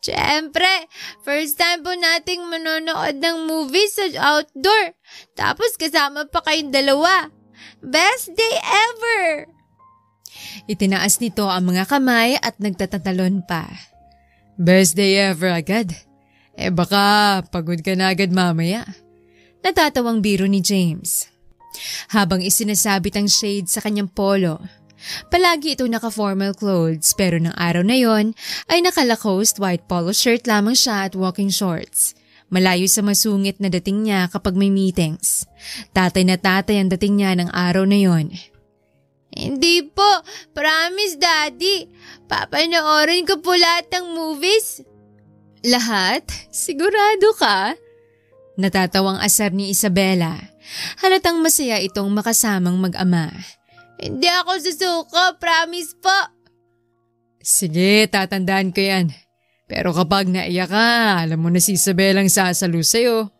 Siyempre, first time po nating manonood ng movie sa outdoor. Tapos kasama pa kayong dalawa. Best day ever! Itinaas nito ang mga kamay at nagtatatalon pa. Best day ever agad. Baka pagod ka na agad mamaya. Natatawang biro ni James. Habang isinasabit ang shade sa kanyang polo. Palagi ito naka-formal clothes pero ng araw na yon ay naka-Lacoste white polo shirt lamang siya at walking shorts. Malayo sa masungit na dating niya kapag may meetings. Tatay na tatay ang dating niya ng araw na yon. Hindi po, promise Daddy. Papanoorin ko po lahat ng movies. Lahat? Sigurado ka? Natatawang asar ni Isabela. Halatang masaya itong makasamang mag-ama. Hindi ako susuko, promise po. Sige, tatandaan ko yan. Pero kapag naiyak ka, alam mo na si Isabelang sasalo sa'yo.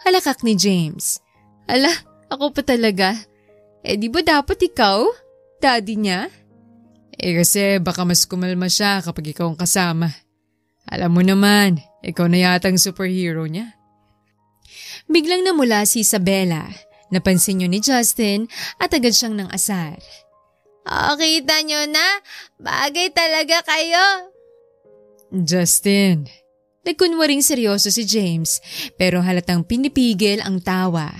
Halakak ni James. Ala, ako pa talaga. Di ba dapat ikaw? Daddy niya? Kasi baka mas kumalma siya kapag ikaw ang kasama. Alam mo naman, ikaw na yatang superhero niya. Biglang namula si Isabela. Napansin niyo ni Justin at agad siyang nang asar. Kita niyo na, bagay talaga kayo. Justin. Nagkunwaring seryoso si James pero halatang pinipigil ang tawa.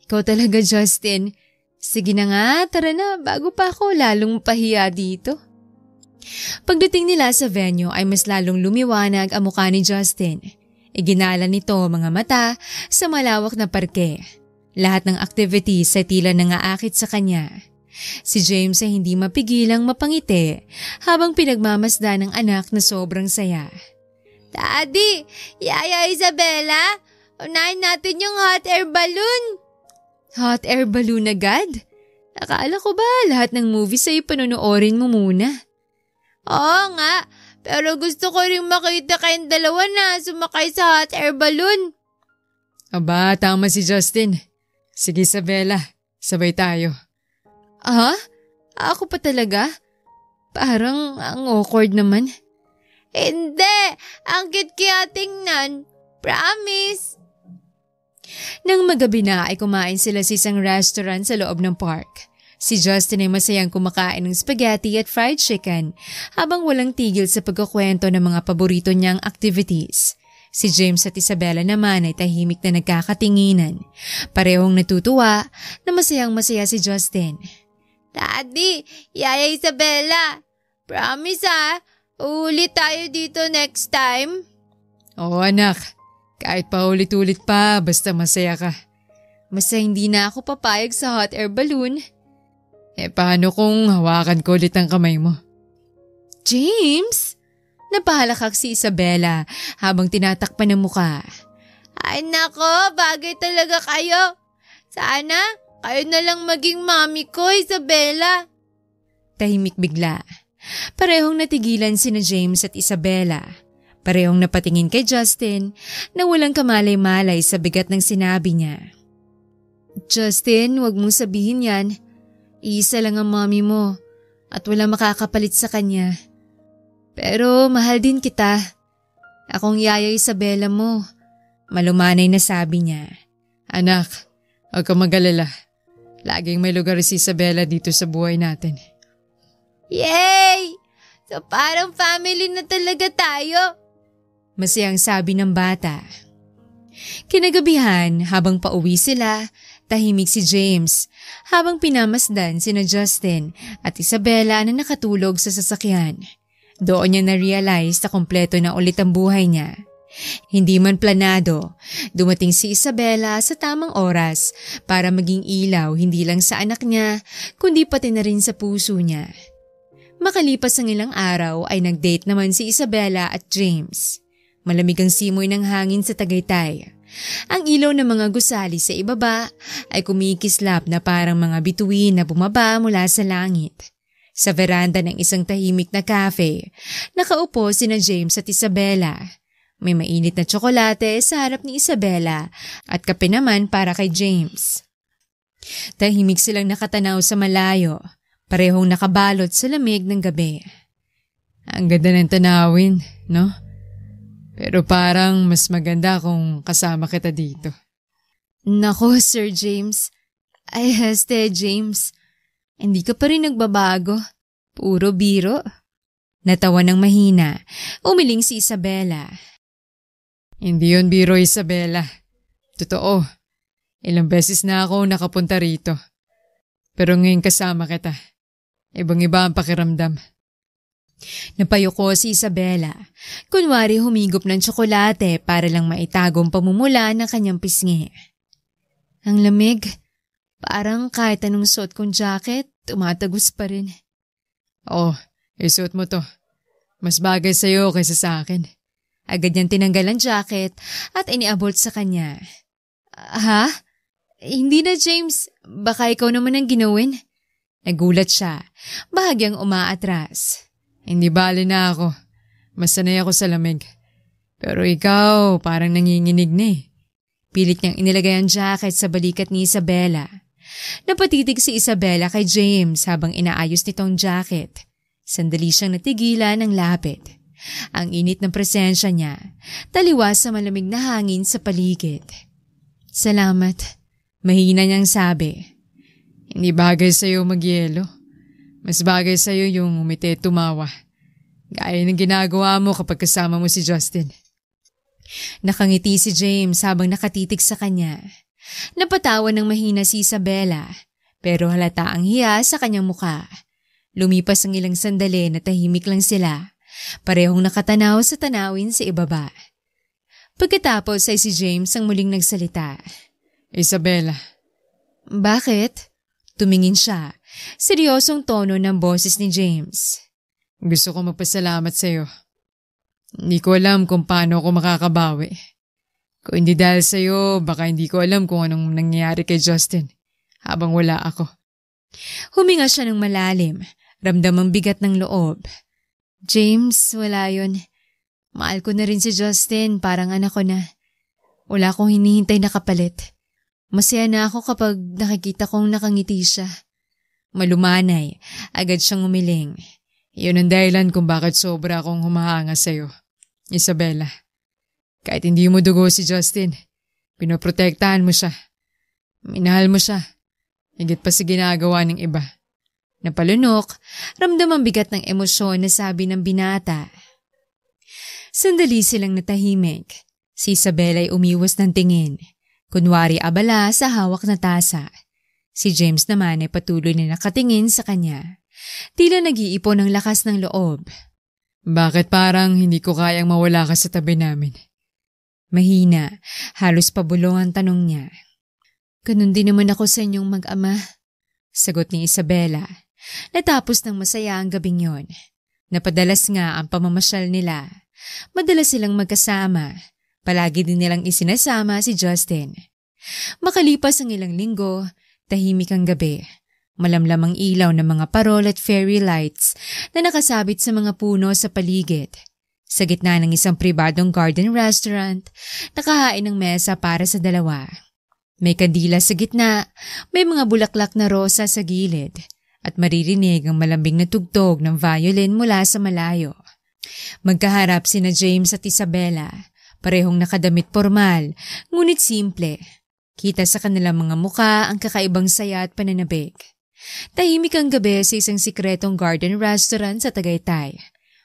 Ikaw talaga, Justin. Sige na nga, tara na bago pa ako lalong pahiya dito. Pagdating nila sa venue ay mas lalong lumiwanag ang mukha ni Justin. Iginala nito mga mata sa malawak na parke. Lahat ng activities ay tila nangaakit sa kanya. Si James ay hindi mapigilang mapangiti habang pinagmamasdan ng anak na sobrang saya. Daddy, Yaya Isabela, unahin natin yung hot air balloon. Hot air balloon agad? Akala ko ba lahat ng movies ay panonoorin mo muna? Oo nga, pero gusto ko rin makita kayong dalawa na sumakay sa hot air balloon. Aba, tama si Justin. Sige Isabela, sabay tayo. Ah? Ako pa talaga? Parang ang awkward naman. Hindi! Ang cute kaya tingnan. Promise! Nang magabi na ay kumain sila sa isang restaurant sa loob ng park. Si Justin ay masayang kumakain ng spaghetti at fried chicken habang walang tigil sa pagkukwento ng mga paborito niyang activities. Si James at Isabela naman ay tahimik na nagkakatinginan. Parehong natutuwa na masayang-masaya si Justin. Daddy, Yaya Isabela, promise uulit tayo dito next time. Oo anak, kahit pa ulit-ulit pa, basta masaya ka. Basta hindi na ako papayag sa hot air balloon. Paano kung hawakan ko ulit ang kamay mo? James! Napahalakak si Isabela habang tinatakpan ng muka. Ay nako, bagay talaga kayo. Sana kayo na lang maging mami ko, Isabela. Tahimik bigla. Parehong natigilan sina James at Isabela. Parehong napatingin kay Justin na walang kamalay-malay sa bigat ng sinabi niya. Justin, wag mong sabihin yan. Isa lang ang mami mo at wala makakapalit sa kanya. Pero mahal din kita. Akong Yaya Isabela mo. Malumanay na sabi niya. Anak, huwag kang mag-alala. Laging may lugar si Isabela dito sa buhay natin. Yay! So parang family na talaga tayo. Masayang sabi ng bata. Kinagabihan habang pauwi sila, tahimik si James habang pinamasdan sina Justin at Isabela na nakatulog sa sasakyan. Doon niya na-realize na kompleto na ulit ang buhay niya. Hindi man planado, dumating si Isabela sa tamang oras para maging ilaw hindi lang sa anak niya kundi pati na rin sa puso niya. Makalipas ang ilang araw ay nag-date naman si Isabela at James. Malamig ang simoy ng hangin sa Tagaytay. Ang ilaw ng mga gusali sa ibaba ay kumikislap na parang mga bituin na bumaba mula sa langit. Sa veranda ng isang tahimik na cafe, nakaupo sina James at Isabela. May mainit na tsokolate sa harap ni Isabela at kape naman para kay James. Tahimik silang nakatanaw sa malayo, parehong nakabalot sa lamig ng gabi. Ang ganda ng tanawin, no? Pero parang mas maganda kung kasama kita dito. Nako, Sir James. Ay, James. Hindi ka pa rin nagbabago. Puro biro. Natawa ng mahina. Umiling si Isabela. Hindi yun biro, Isabela. Totoo. Ilang beses na ako nakapunta rito. Pero ngayon kasama kita. Ibang-iba ang pakiramdam. Napayuko si Isabela. Kunwari humigop ng tsokolate para lang maitagong pamumula ng kanyang pisngi. Ang lamig. Parang kahit anong suot kong jacket, tumatagos pa rin. Oo, isuot mo to. Mas bagay sa'yo kaysa sa akin. Agad niyang tinanggal ang jacket at iniabot sa kanya. Ha? Hindi na, James. Baka ikaw naman ang ginawin. Nagulat siya. Bahagyang umaatras. Hindi bali na ako. Mas sanay ako sa lamig. Pero ikaw, parang nanginginig na eh. Pilit niyang inilagay ang jacket sa balikat ni Isabela. Napatitig si Isabela kay James habang inaayos nitong jacket. Sandali siyang natigilan ng lapit. Ang init ng presensya niya, taliwas sa malamig na hangin sa paligid. Salamat, mahina niyang sabi. Hindi bagay sa'yo magyelo. Mas bagay sa'yo yung umiti tumawa. Gaya ng ginagawa mo kapag kasama mo si Justin. Nakangiti si James habang nakatitig sa kanya. Napatawa ng mahina si Isabela, pero halata ang hiya sa kanyang muka. Lumipas ang ilang sandali na tahimik lang sila. Parehong nakatanaw sa tanawin sa ibaba. Pagkatapos ay si James ang muling nagsalita. Isabela. Bakit? Tumingin siya. Seryosong tono ng boses ni James. Gusto ko magpasalamat sa'yo. Hindi ko alam kung paano ako makakabawi. Kung hindi dahil sa'yo, baka hindi ko alam kung anong nangyayari kay Justin habang wala ako. Huminga siya ng malalim. Ramdam ang bigat ng loob. James, wala yun. Mahal ko na rin si Justin, parang anak ko na. Wala akong hinihintay na kapalit. Masaya na ako kapag nakikita kong nakangiti siya. Malumanay, agad siyang umiling. Yun ang dahilan kung bakit sobra akong humahanga sa'yo, Isabela. Kahit hindi mo dugo si Justin, pinoprotektahan mo siya. Minahal mo siya. Higit pa sa ginagawa ng iba. Napalunok, ramdam ang bigat ng emosyon na sabi ng binata. Sandali silang natahimik. Si Isabela ay umiwas ng tingin. Kunwari abala sa hawak na tasa. Si James naman ay patuloy na nakatingin sa kanya. Tila nag-iipon ng lakas ng loob. Bakit parang hindi ko kayang mawala ka sa tabi namin? Mahina, halos pabulong ang tanong niya. Ganun din naman ako sa inyong mag-ama, sagot ni Isabela. Natapos ng masaya ang gabing yon. Napadalas nga ang pamamasyal nila. Madalas silang magkasama. Palagi din nilang isinasama si Justin. Makalipas ang ilang linggo, tahimik ang gabi. Malamlam ang ilaw ng mga parol at fairy lights na nakasabit sa mga puno sa paligid. Sa gitna ng isang pribadong garden restaurant, nakahain ng mesa para sa dalawa. May kandila sa gitna, may mga bulaklak na rosa sa gilid, at maririnig ang malambing na tugtog ng violin mula sa malayo. Magkaharap sina James at Isabela, parehong nakadamit formal, ngunit simple. Kita sa kanilang mga muka ang kakaibang saya at pananabik. Tahimik ang gabi sa isang sikretong garden restaurant sa Tagaytay.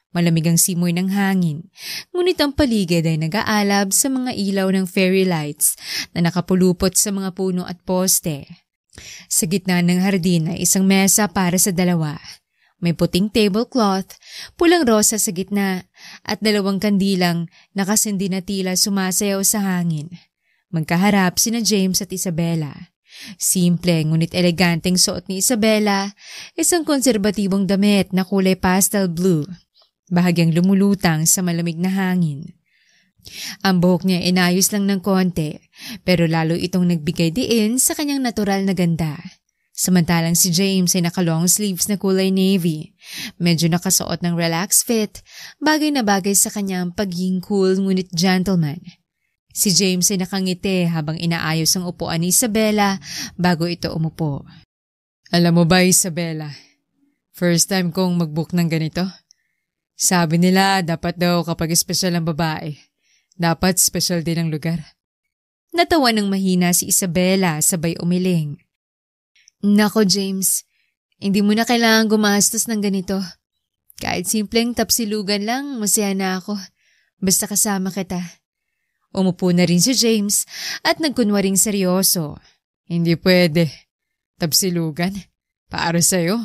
Malamig ang simoy ng hangin, ngunit ang paligid ay nag-aalab sa mga ilaw ng fairy lights na nakapulupot sa mga puno at poste. Sa gitna ng hardin ay isang mesa para sa dalawa. May puting tablecloth, pulang rosa sa gitna, at 2 kandilang nakasindi na tila sumasayaw sa hangin. Magkaharap sina James at Isabela. Simple ngunit eleganteng suot ni Isabela, isang konserbatibong damit na kulay pastel blue, bahagyang lumulutang sa malamig na hangin. Ang buhok niya inayos lang ng konti, pero lalo itong nagbigay diin sa kanyang natural na ganda. Samantalang si James ay naka-long sleeves na kulay navy, medyo nakasuot ng relaxed fit, bagay na bagay sa kanyang pagiging cool ngunit gentleman. Si James ay nakangiti habang inaayos ang upuan ni Isabela bago ito umupo. Alam mo ba, Isabela, first time kong mag-book ng ganito? Sabi nila dapat daw kapag espesyal ang babae, dapat espesyal din ang lugar. Natawa ng mahina si Isabela sabay umiling. Nako James, hindi mo na kailangan gumastos ng ganito. Kahit simpleng tapsilugan lang, masaya na ako. Basta kasama kita. Umupo na rin si James at nagkunwaring seryoso. Hindi pwede. Tapsilugan? Para sa'yo?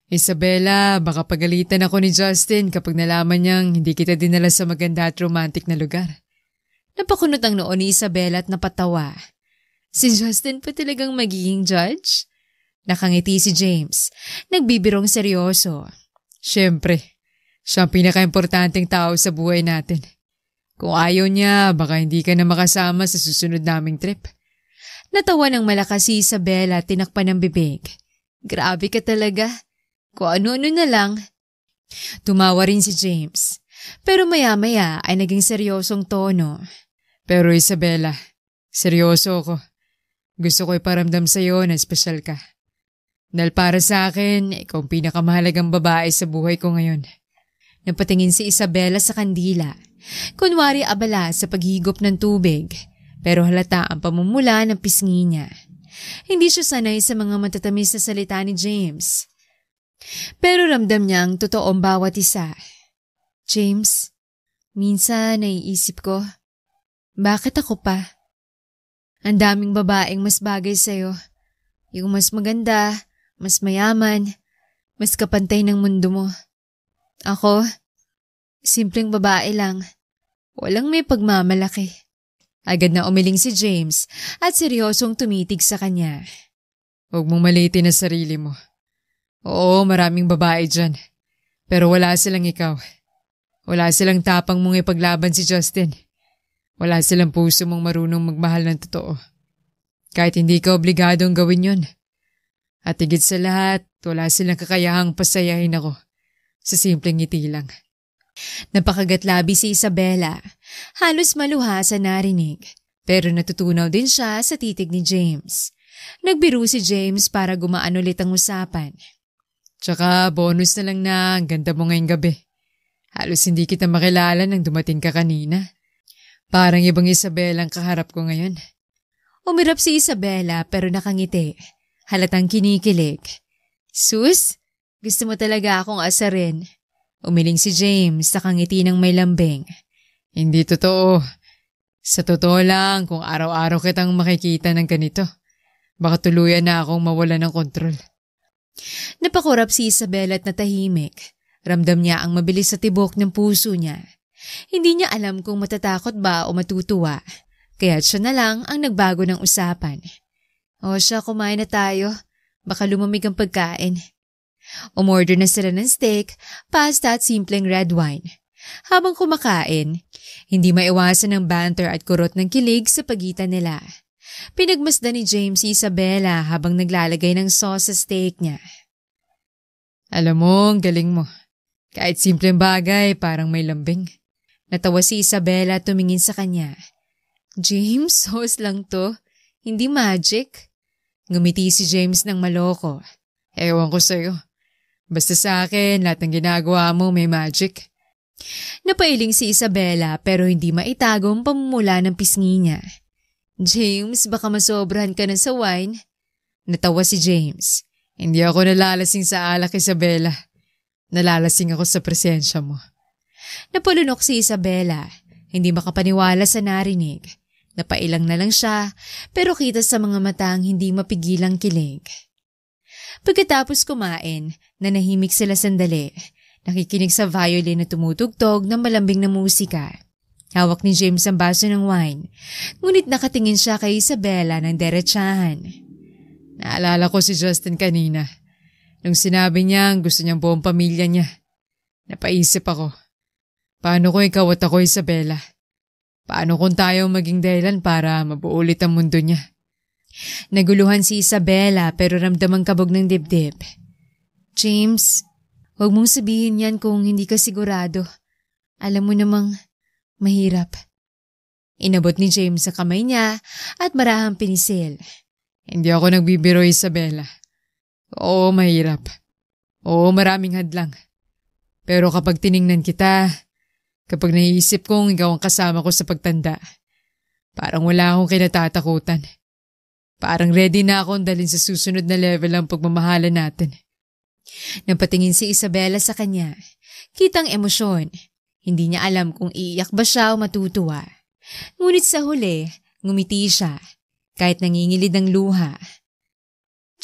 Isabela, baka pagalitan ako ni Justin kapag nalaman niyang hindi kita dinala sa maganda at romantic na lugar. Napakunot ang noo ni Isabela at napatawa. Si Justin pa talagang magiging judge? Nakangiti si James, nagbibirong seryoso. Siyempre, siya ang pinaka-importanteng tao sa buhay natin. Kung ayaw niya, baka hindi ka na makasama sa susunod naming trip. Natawa ng malakas si Isabela at tinakpan ng bibig. Grabe ka talaga. Kung ano-ano na lang. Tumawa rin si James. Pero maya-maya ay naging seryosong tono. Pero Isabela, seryoso ako. Gusto ko iparamdam sa'yo na espesyal ka. Dahil para sa akin, ikaw ang pinakamahalagang babae sa buhay ko ngayon. Napatingin si Isabela sa kandila. Kunwari abala sa paghigop ng tubig, pero halata ang pamumula ng pisngi niya. Hindi siya sanay sa mga matatamis na salita ni James. Pero ramdam niyang totoong bawat isa. James, minsan naiisip ko, bakit ako pa? Ang daming babaeng mas bagay sa'yo. Yung mas maganda, mas mayaman, mas kapantay ng mundo mo. Ako, simpleng babae lang. Walang may pagmamalaki. Agad na umiling si James at seryosong tumitig sa kanya. Huwag mong maliitin ang sarili mo. Oo, maraming babae dyan. Pero wala silang ikaw. Wala silang tapang mong ipaglaban si Justin. Wala silang puso mong marunong magmahal ng totoo. Kahit hindi ka obligadong gawin yon. At higit sa lahat, wala silang kakayahang pasayahin ako. Sa simpleng ngiti lang. Napakagatlabi si Isabela. Halos maluha sa narinig. Pero natutunaw din siya sa titig ni James. Nagbiro si James para gumaan ulit ang usapan. Tsaka bonus na lang na ang ganda mo ngayong gabi. Halos hindi kita makilala nang dumating ka kanina. Parang ibang Isabela ang kaharap ko ngayon. Umirap si Isabela pero nakangiti. Halatang kinikilig. Sus, gusto mo talaga akong asarin. Umiling si James sa kangiti ng may lambing. Hindi totoo. Sa totoo lang, kung araw-araw kitang makikita ng ganito, baka tuluyan na akong mawala ng kontrol. Napakurap si Isabela at natahimik. Ramdam niya ang mabilis sa tibok ng puso niya. Hindi niya alam kung matatakot ba o matutuwa. Kaya siya na lang ang nagbago ng usapan. O siya, kumain na tayo. Baka lumamig ang pagkain. Umorder na sila ng steak, pasta at simpleng red wine. Habang kumakain, hindi maiwasan ang banter at kurot ng kilig sa pagitan nila. Pinagmasdan ni James si Isabela habang naglalagay ng sauce sa steak niya. Alam mo, ang galing mo. Kahit simpleng bagay, parang may lambing. Natawa si Isabela at tumingin sa kanya. James, sauce lang to. Hindi magic. Ngumiti si James ng maloko. Ewan ko sa'yo. Basta sa akin, lahat ng ginagawa mo may magic. Napailing si Isabela pero hindi maitago ang pamumula ng pisngi niya. James, baka masobrahan ka na sa wine. Natawa si James. Hindi ako nalalasing sa alak, Isabela. Nalalasing ako sa presensya mo. Napalunok si Isabela. Hindi makapaniwala sa narinig. Napailang na lang siya pero kita sa mga matang hindi mapigilang kilig. Pagkatapos kumain, nanahimik sila sandali. Nakikinig sa violin na tumutugtog ng malambing na musika. Hawak ni James ang baso ng wine, ngunit nakatingin siya kay Isabela ng derechahan. Naalala ko si Justin kanina. Nung sinabi niya ang gusto niyang buong pamilya niya, napaisip ako. Paano kung ikaw at ako, Isabela? Paano kung tayo maging dahilan para mabuo ulit ang mundo niya? Naguluhan si Isabela pero ramdamang kabog ng dibdib. James, huwag mong sabihin yan kung hindi ka sigurado. Alam mo namang mahirap. Inabot ni James sa kamay niya at marahang pinisil. Hindi ako nagbibiro, Isabela. Oo, mahirap. Oo, maraming hadlang. Pero kapag tiningnan kita, kapag naiisip kong ikaw ang kasama ko sa pagtanda, parang wala akong kinatatakutan. Parang ready na akong dalhin sa susunod na level ang pagmamahalan natin. Napatingin si Isabela sa kanya. Kitang emosyon. Hindi niya alam kung iiyak ba siya o matutuwa. Ngunit sa huli, ngumiti siya, kahit nangingilid ng luha.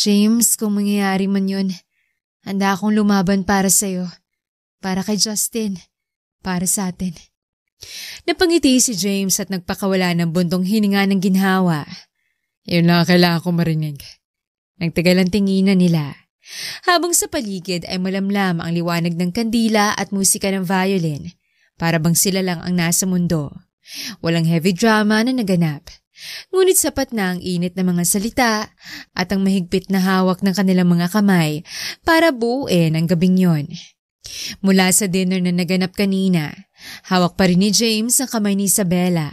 James, kung mangyayari man yun, handa akong lumaban para sa'yo. Para kay Justin. Para sa atin. Napangiti si James at nagpakawala ng buntong hininga ng ginhawa. Yun lang kailangan ko marinig. Nagtagal ang tinginan nila. Habang sa paligid ay malamlam ang liwanag ng kandila at musika ng violin. Para bang sila lang ang nasa mundo. Walang heavy drama na naganap. Ngunit sapat na ang init ng mga salita at ang mahigpit na hawak ng kanilang mga kamay para buuin ang gabing yon. Mula sa dinner na naganap kanina, hawak pa rin ni James ang kamay ni Isabela.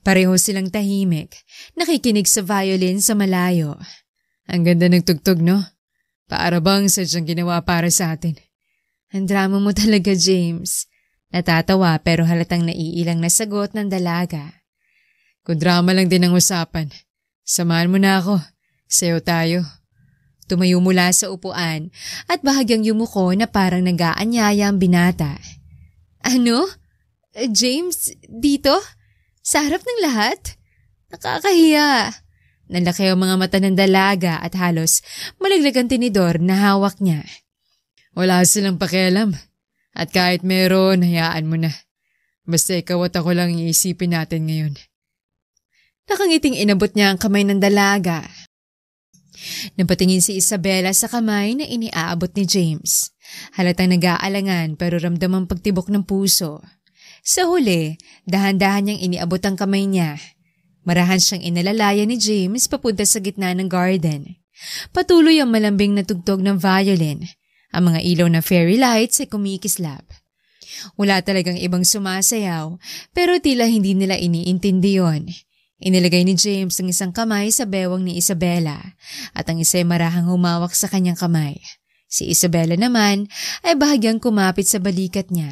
Pareho silang tahimik, nakikinig sa violin sa malayo. Ang ganda ng tugtog, no? Para bang sadyang ginawa para sa atin. Ang drama mo talaga, James. Natatawa pero halatang naiilang na sagot ng dalaga. Kung drama lang din ang usapan, samahan mo na ako. Sayo tayo. Tumayo mula sa upuan at bahagyang yumuko na parang nag-aanyaya ang binata. Ano? James, dito? Sa harap ng lahat? Nakakahiya. Nalaki ang mga mata ng dalaga at halos malaglag ang tinidor na hawak niya. Wala silang pakialam. At kahit meron, hayaan mo na. Basta ikaw at ako lang iisipin natin ngayon. Nakangiting inabot niya ang kamay ng dalaga. Napatingin si Isabela sa kamay na iniaabot ni James. Halatang nag-aalangan pero ramdam ang pagtibok ng puso. Sa huli, dahan-dahan niyang iniabot ang kamay niya. Marahan siyang inalalaya ni James papunta sa gitna ng garden. Patuloy ang malambing na tugtog ng violin. Ang mga ilaw na fairy lights ay kumikislap. Wala talagang ibang sumasayaw pero tila hindi nila iniintindi yon. Inilagay ni James ang isang kamay sa bewang ni Isabela at ang isa ay marahang humawak sa kanyang kamay. Si Isabela naman ay bahagyang kumapit sa balikat niya.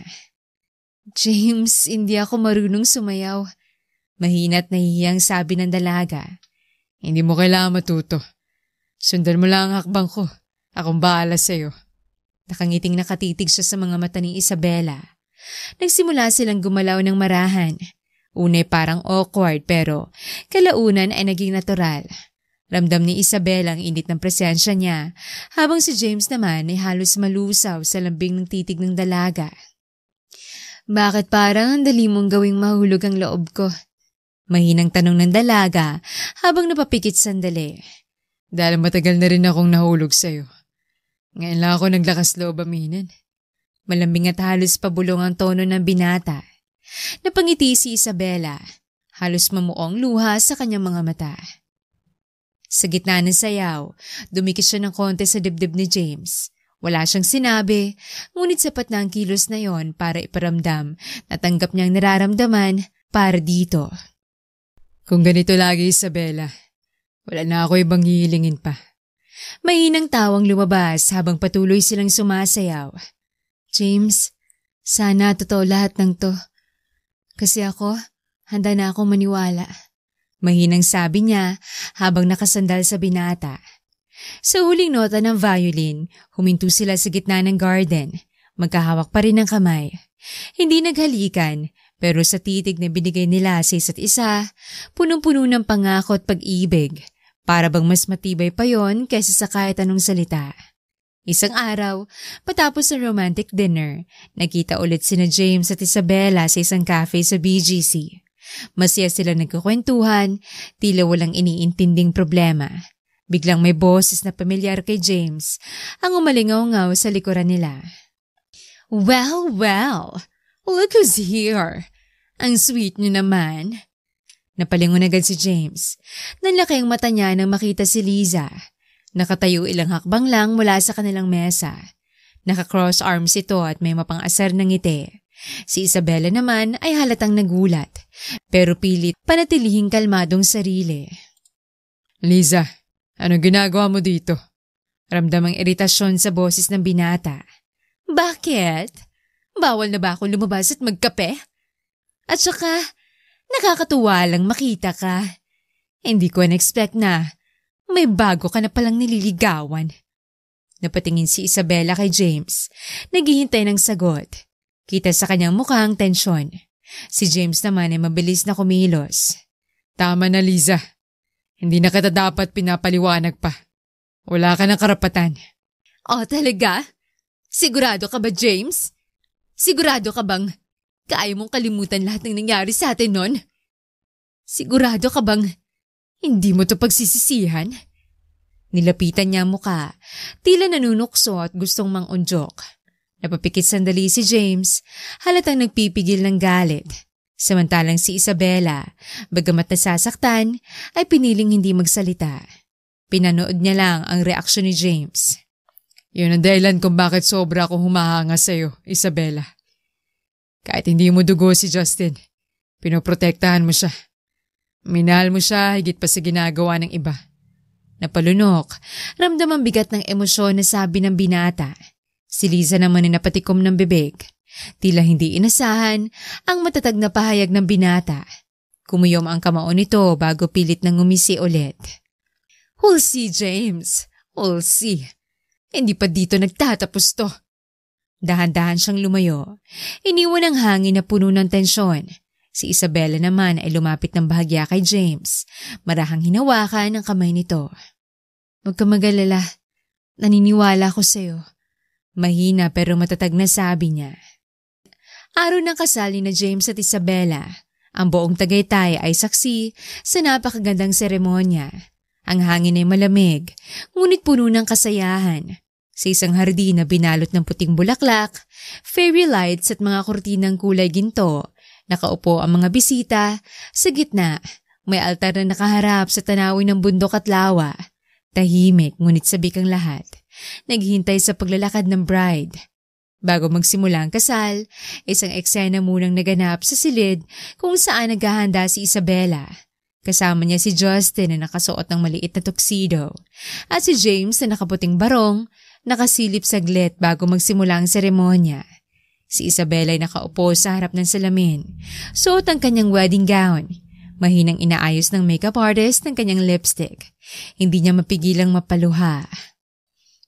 James, hindi ako marunong sumayaw. Mahina at nahihiyang sabi ng dalaga. Hindi mo kailangan matuto. Sundan mo lang ang hakbang ko. Akong bahala sa'yo. Nakangiting nakatitig siya sa mga mata ni Isabela. Nagsimula silang gumalaw ng marahan. Unay parang awkward pero kalaunan ay naging natural. Ramdam ni Isabela ang init ng presensya niya habang si James naman ay halos malusaw sa lambing ng titig ng dalaga. Bakit parang ang dali mong gawing mahulog ang loob ko? Mahinang tanong ng dalaga habang napapikit sandali. Dahil matagal na rin akong nahulog sa'yo. Ngayon lang ako naglakas loob aminin. Malambing at halos pabulong ang tono ng binata. Napangiti si Isabela, halos mamuong luha sa kanyang mga mata. Sa gitna ng sayaw, dumikit siya ng konti sa dibdib ni James. Wala siyang sinabi, ngunit sapat na ang kilos na yon para iparamdam na tanggap niyang nararamdaman para dito. Kung ganito lagi, Isabela, wala na ako ibang hihilingin pa. Mainang tawang lumabas habang patuloy silang sumasayaw. James, sana totoo lahat ng to. Kasi ako, handa na akong maniwala. Mahinang sabi niya habang nakasandal sa binata. Sa huling nota ng violin, huminto sila sa gitna ng garden. Magkahawak pa rin ng kamay. Hindi naghalikan, pero sa titig na binigay nila sa isa't isa, punong-puno ng pangako at pag-ibig. Para bang mas matibay pa yon kaysa sa kahit anong salita. Isang araw, patapos ng romantic dinner, nakita ulit sina James at Isabela sa isang cafe sa BGC. Masaya sila nagkukwentuhan, tila walang iniintinding problema. Biglang may boses na pamilyar kay James ang umalingaw-ngaw sa likuran nila. Well, look who's here. Ang sweet niyo naman. Napalingon agad si James. Nanlaki ang mata niya nang makita si Liza. Nakatayo ilang hakbang lang mula sa kanilang mesa. Naka-cross arms ito at may mapang-asar ng ngiti. Si Isabela naman ay halatang nagulat, pero pilit panatilihing kalmadong sarili. Liza, anong ginagawa mo dito? Ramdam ang iritasyon sa boses ng binata. Bakit? Bawal na ba akong lumabas at magkape? At saka, nakakatuwa lang makita ka. Hindi ko na-expect na may bago ka na palang nililigawan. Napatingin si Isabela kay James, naghihintay ng sagot. Kita sa kanyang mukha ang tensyon. Si James naman ay mabilis na kumilos. Tama na, Liza. Hindi na kita dapat pinapaliwanag pa. Wala ka ng karapatan. Oh, talaga? Sigurado ka ba, James? Sigurado ka bang kaya mong kalimutan lahat ng nangyari sa atin nun? Sigurado ka bang hindi mo to pagsisisihan? Nilapitan niya ang muka, tila nanunukso at gustong mangunjok. Napapikit sandali si James, halatang nagpipigil ng galit. Samantalang si Isabela, bagamat nasasaktan, ay piniling hindi magsalita. Pinanood niya lang ang reaksyon ni James. Yun ang dahilan kung bakit sobra akong humahanga sa'yo, Isabela. Kahit hindi mo dugo si Justin, pinoprotektahan mo siya. Minahal mo siya higit pa sa ginagawa ng iba. Napalunok, ramdam ang bigat ng emosyon na sabi ng binata. Si Liza naman ay napatikom ng bibig. Tila hindi inasahan ang matatag na pahayag ng binata. Kumuyom ang kamao nito bago pilit nang ngumisi ulit. We'll see, James. We'll see. Hindi pa dito nagtatapos to. Dahan-dahan siyang lumayo. Iniwan ang hangin na puno ng tensyon. Si Isabela naman ay lumapit ng bahagya kay James. Marahang hinawakan ang kamay nito. Huwag ka mag-alala. Naniniwala ko sa'yo. Mahina pero matatag na sabi niya. Araw ng kasal ni James at Isabela. Ang buong Tagaytay ay saksi sa napakagandang seremonya. Ang hangin ay malamig, ngunit puno ng kasayahan. Sa isang hardin na binalot ng puting bulaklak, fairy lights at mga kurtinang kulay ginto, nakaupo ang mga bisita. Sa gitna, may altar na nakaharap sa tanawin ng bundok at lawa. Tahimik ngunit sabik ang lahat. Naghihintay sa paglalakad ng bride. Bago magsimula ang kasal, isang eksena munang naganap sa silid kung saan naghahanda si Isabela. Kasama niya si Justin na nakasuot ng maliit na tuxedo at si James na nakaputing barong, nakasilip saglit bago magsimula ang seremonya. Si Isabela ay nakaupo sa harap ng salamin, suot ang kanyang wedding gown. Mahinang inaayos ng makeup artist ng kanyang lipstick. Hindi niya mapigilang mapaluha.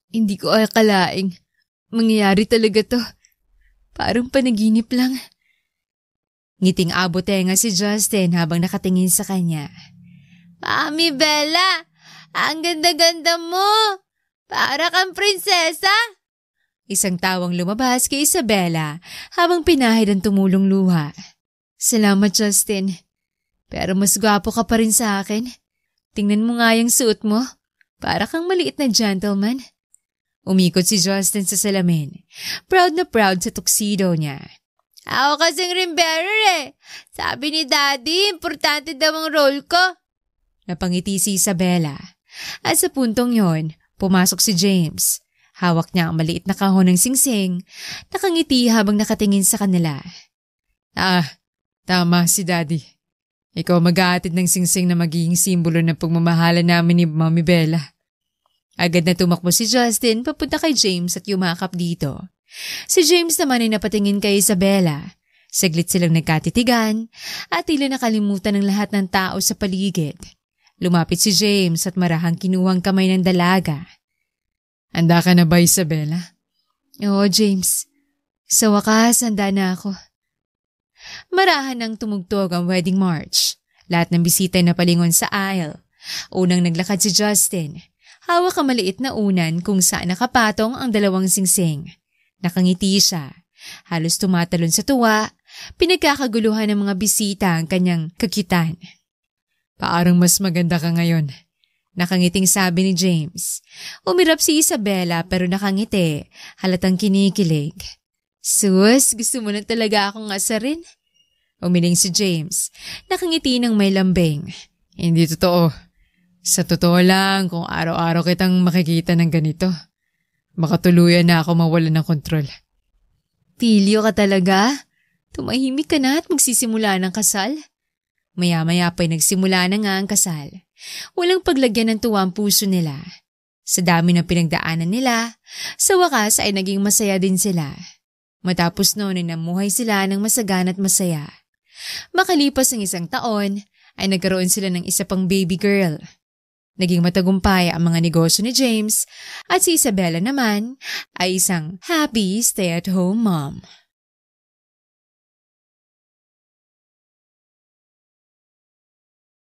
Hindi ko akalaing mangyayari talaga to. Parang panaginip lang. Ngiting abotenga si Justin habang nakatingin sa kanya. Mami Bella, ang ganda-ganda mo. Para kang prinsesa. Isang tawang lumabas kay Isabela habang pinahid ang tumulong luha. Salamat, Justin. Pero mas gwapo ka pa rin sa akin. Tingnan mo nga yung suot mo. Para kang maliit na gentleman. Umikot si Justin sa salamin. Proud na proud sa tuxedo niya. Ako kasing ring bearer eh. Sabi ni Daddy, importante daw ang role ko. Napangiti si Isabela. At sa puntong yon, pumasok si James. Hawak niya ang maliit na kahon ng singsing. Nakangiti habang nakatingin sa kanila. Tama si Daddy. Ikaw mag-aatid ng singsing na magiging simbolo ng pagmamahala namin ni Mami Bella. Agad na tumakbo si Justin papunta kay James at yumakap dito. Si James naman ay napatingin kay Isabela. Saglit silang nagkatitigan at tila nakalimutan ng lahat ng tao sa paligid. Lumapit si James at marahang kinuhang kamay ng dalaga. Handa ka na ba, Isabela? Oo, James. Sa wakas, handa na ako. Marahan nang tumugtog ang wedding march. Lahat ng bisita na palingon sa aisle. Unang naglakad si Justin. Hawak ang maliit na unan kung saan nakapatong ang dalawang singsing. Nakangiti siya. Halos tumatalon sa tuwa. Pinagkakaguluhan ng mga bisita ang kanyang kakitan. Parang mas maganda ka ngayon. Nakangiting sabi ni James. Umirap si Isabela pero nakangiti. Halatang kinikilig. Sus, gusto mo na talaga akong asarin? Umiling si James. Nakangiti ng may lambing. Hindi totoo. Sa totoo lang, kung araw-araw kitang makikita ng ganito, makatuluyan na ako mawalan ng kontrol. Pilyo ka talaga? Tumahimik ka na at magsisimula ng kasal? Maya-maya pa'y nagsimula na nga ang kasal. Walang paglagyan ng tuwa ang puso nila. Sa dami ng pinagdaanan nila, sa wakas ay naging masaya din sila. Matapos noon ay namuhay sila ng masagan at masaya. Makalipas ang 1 taon, ay nagkaroon sila ng isa pang baby girl. Naging matagumpay ang mga negosyo ni James at si Isabela naman ay isang happy stay-at-home mom.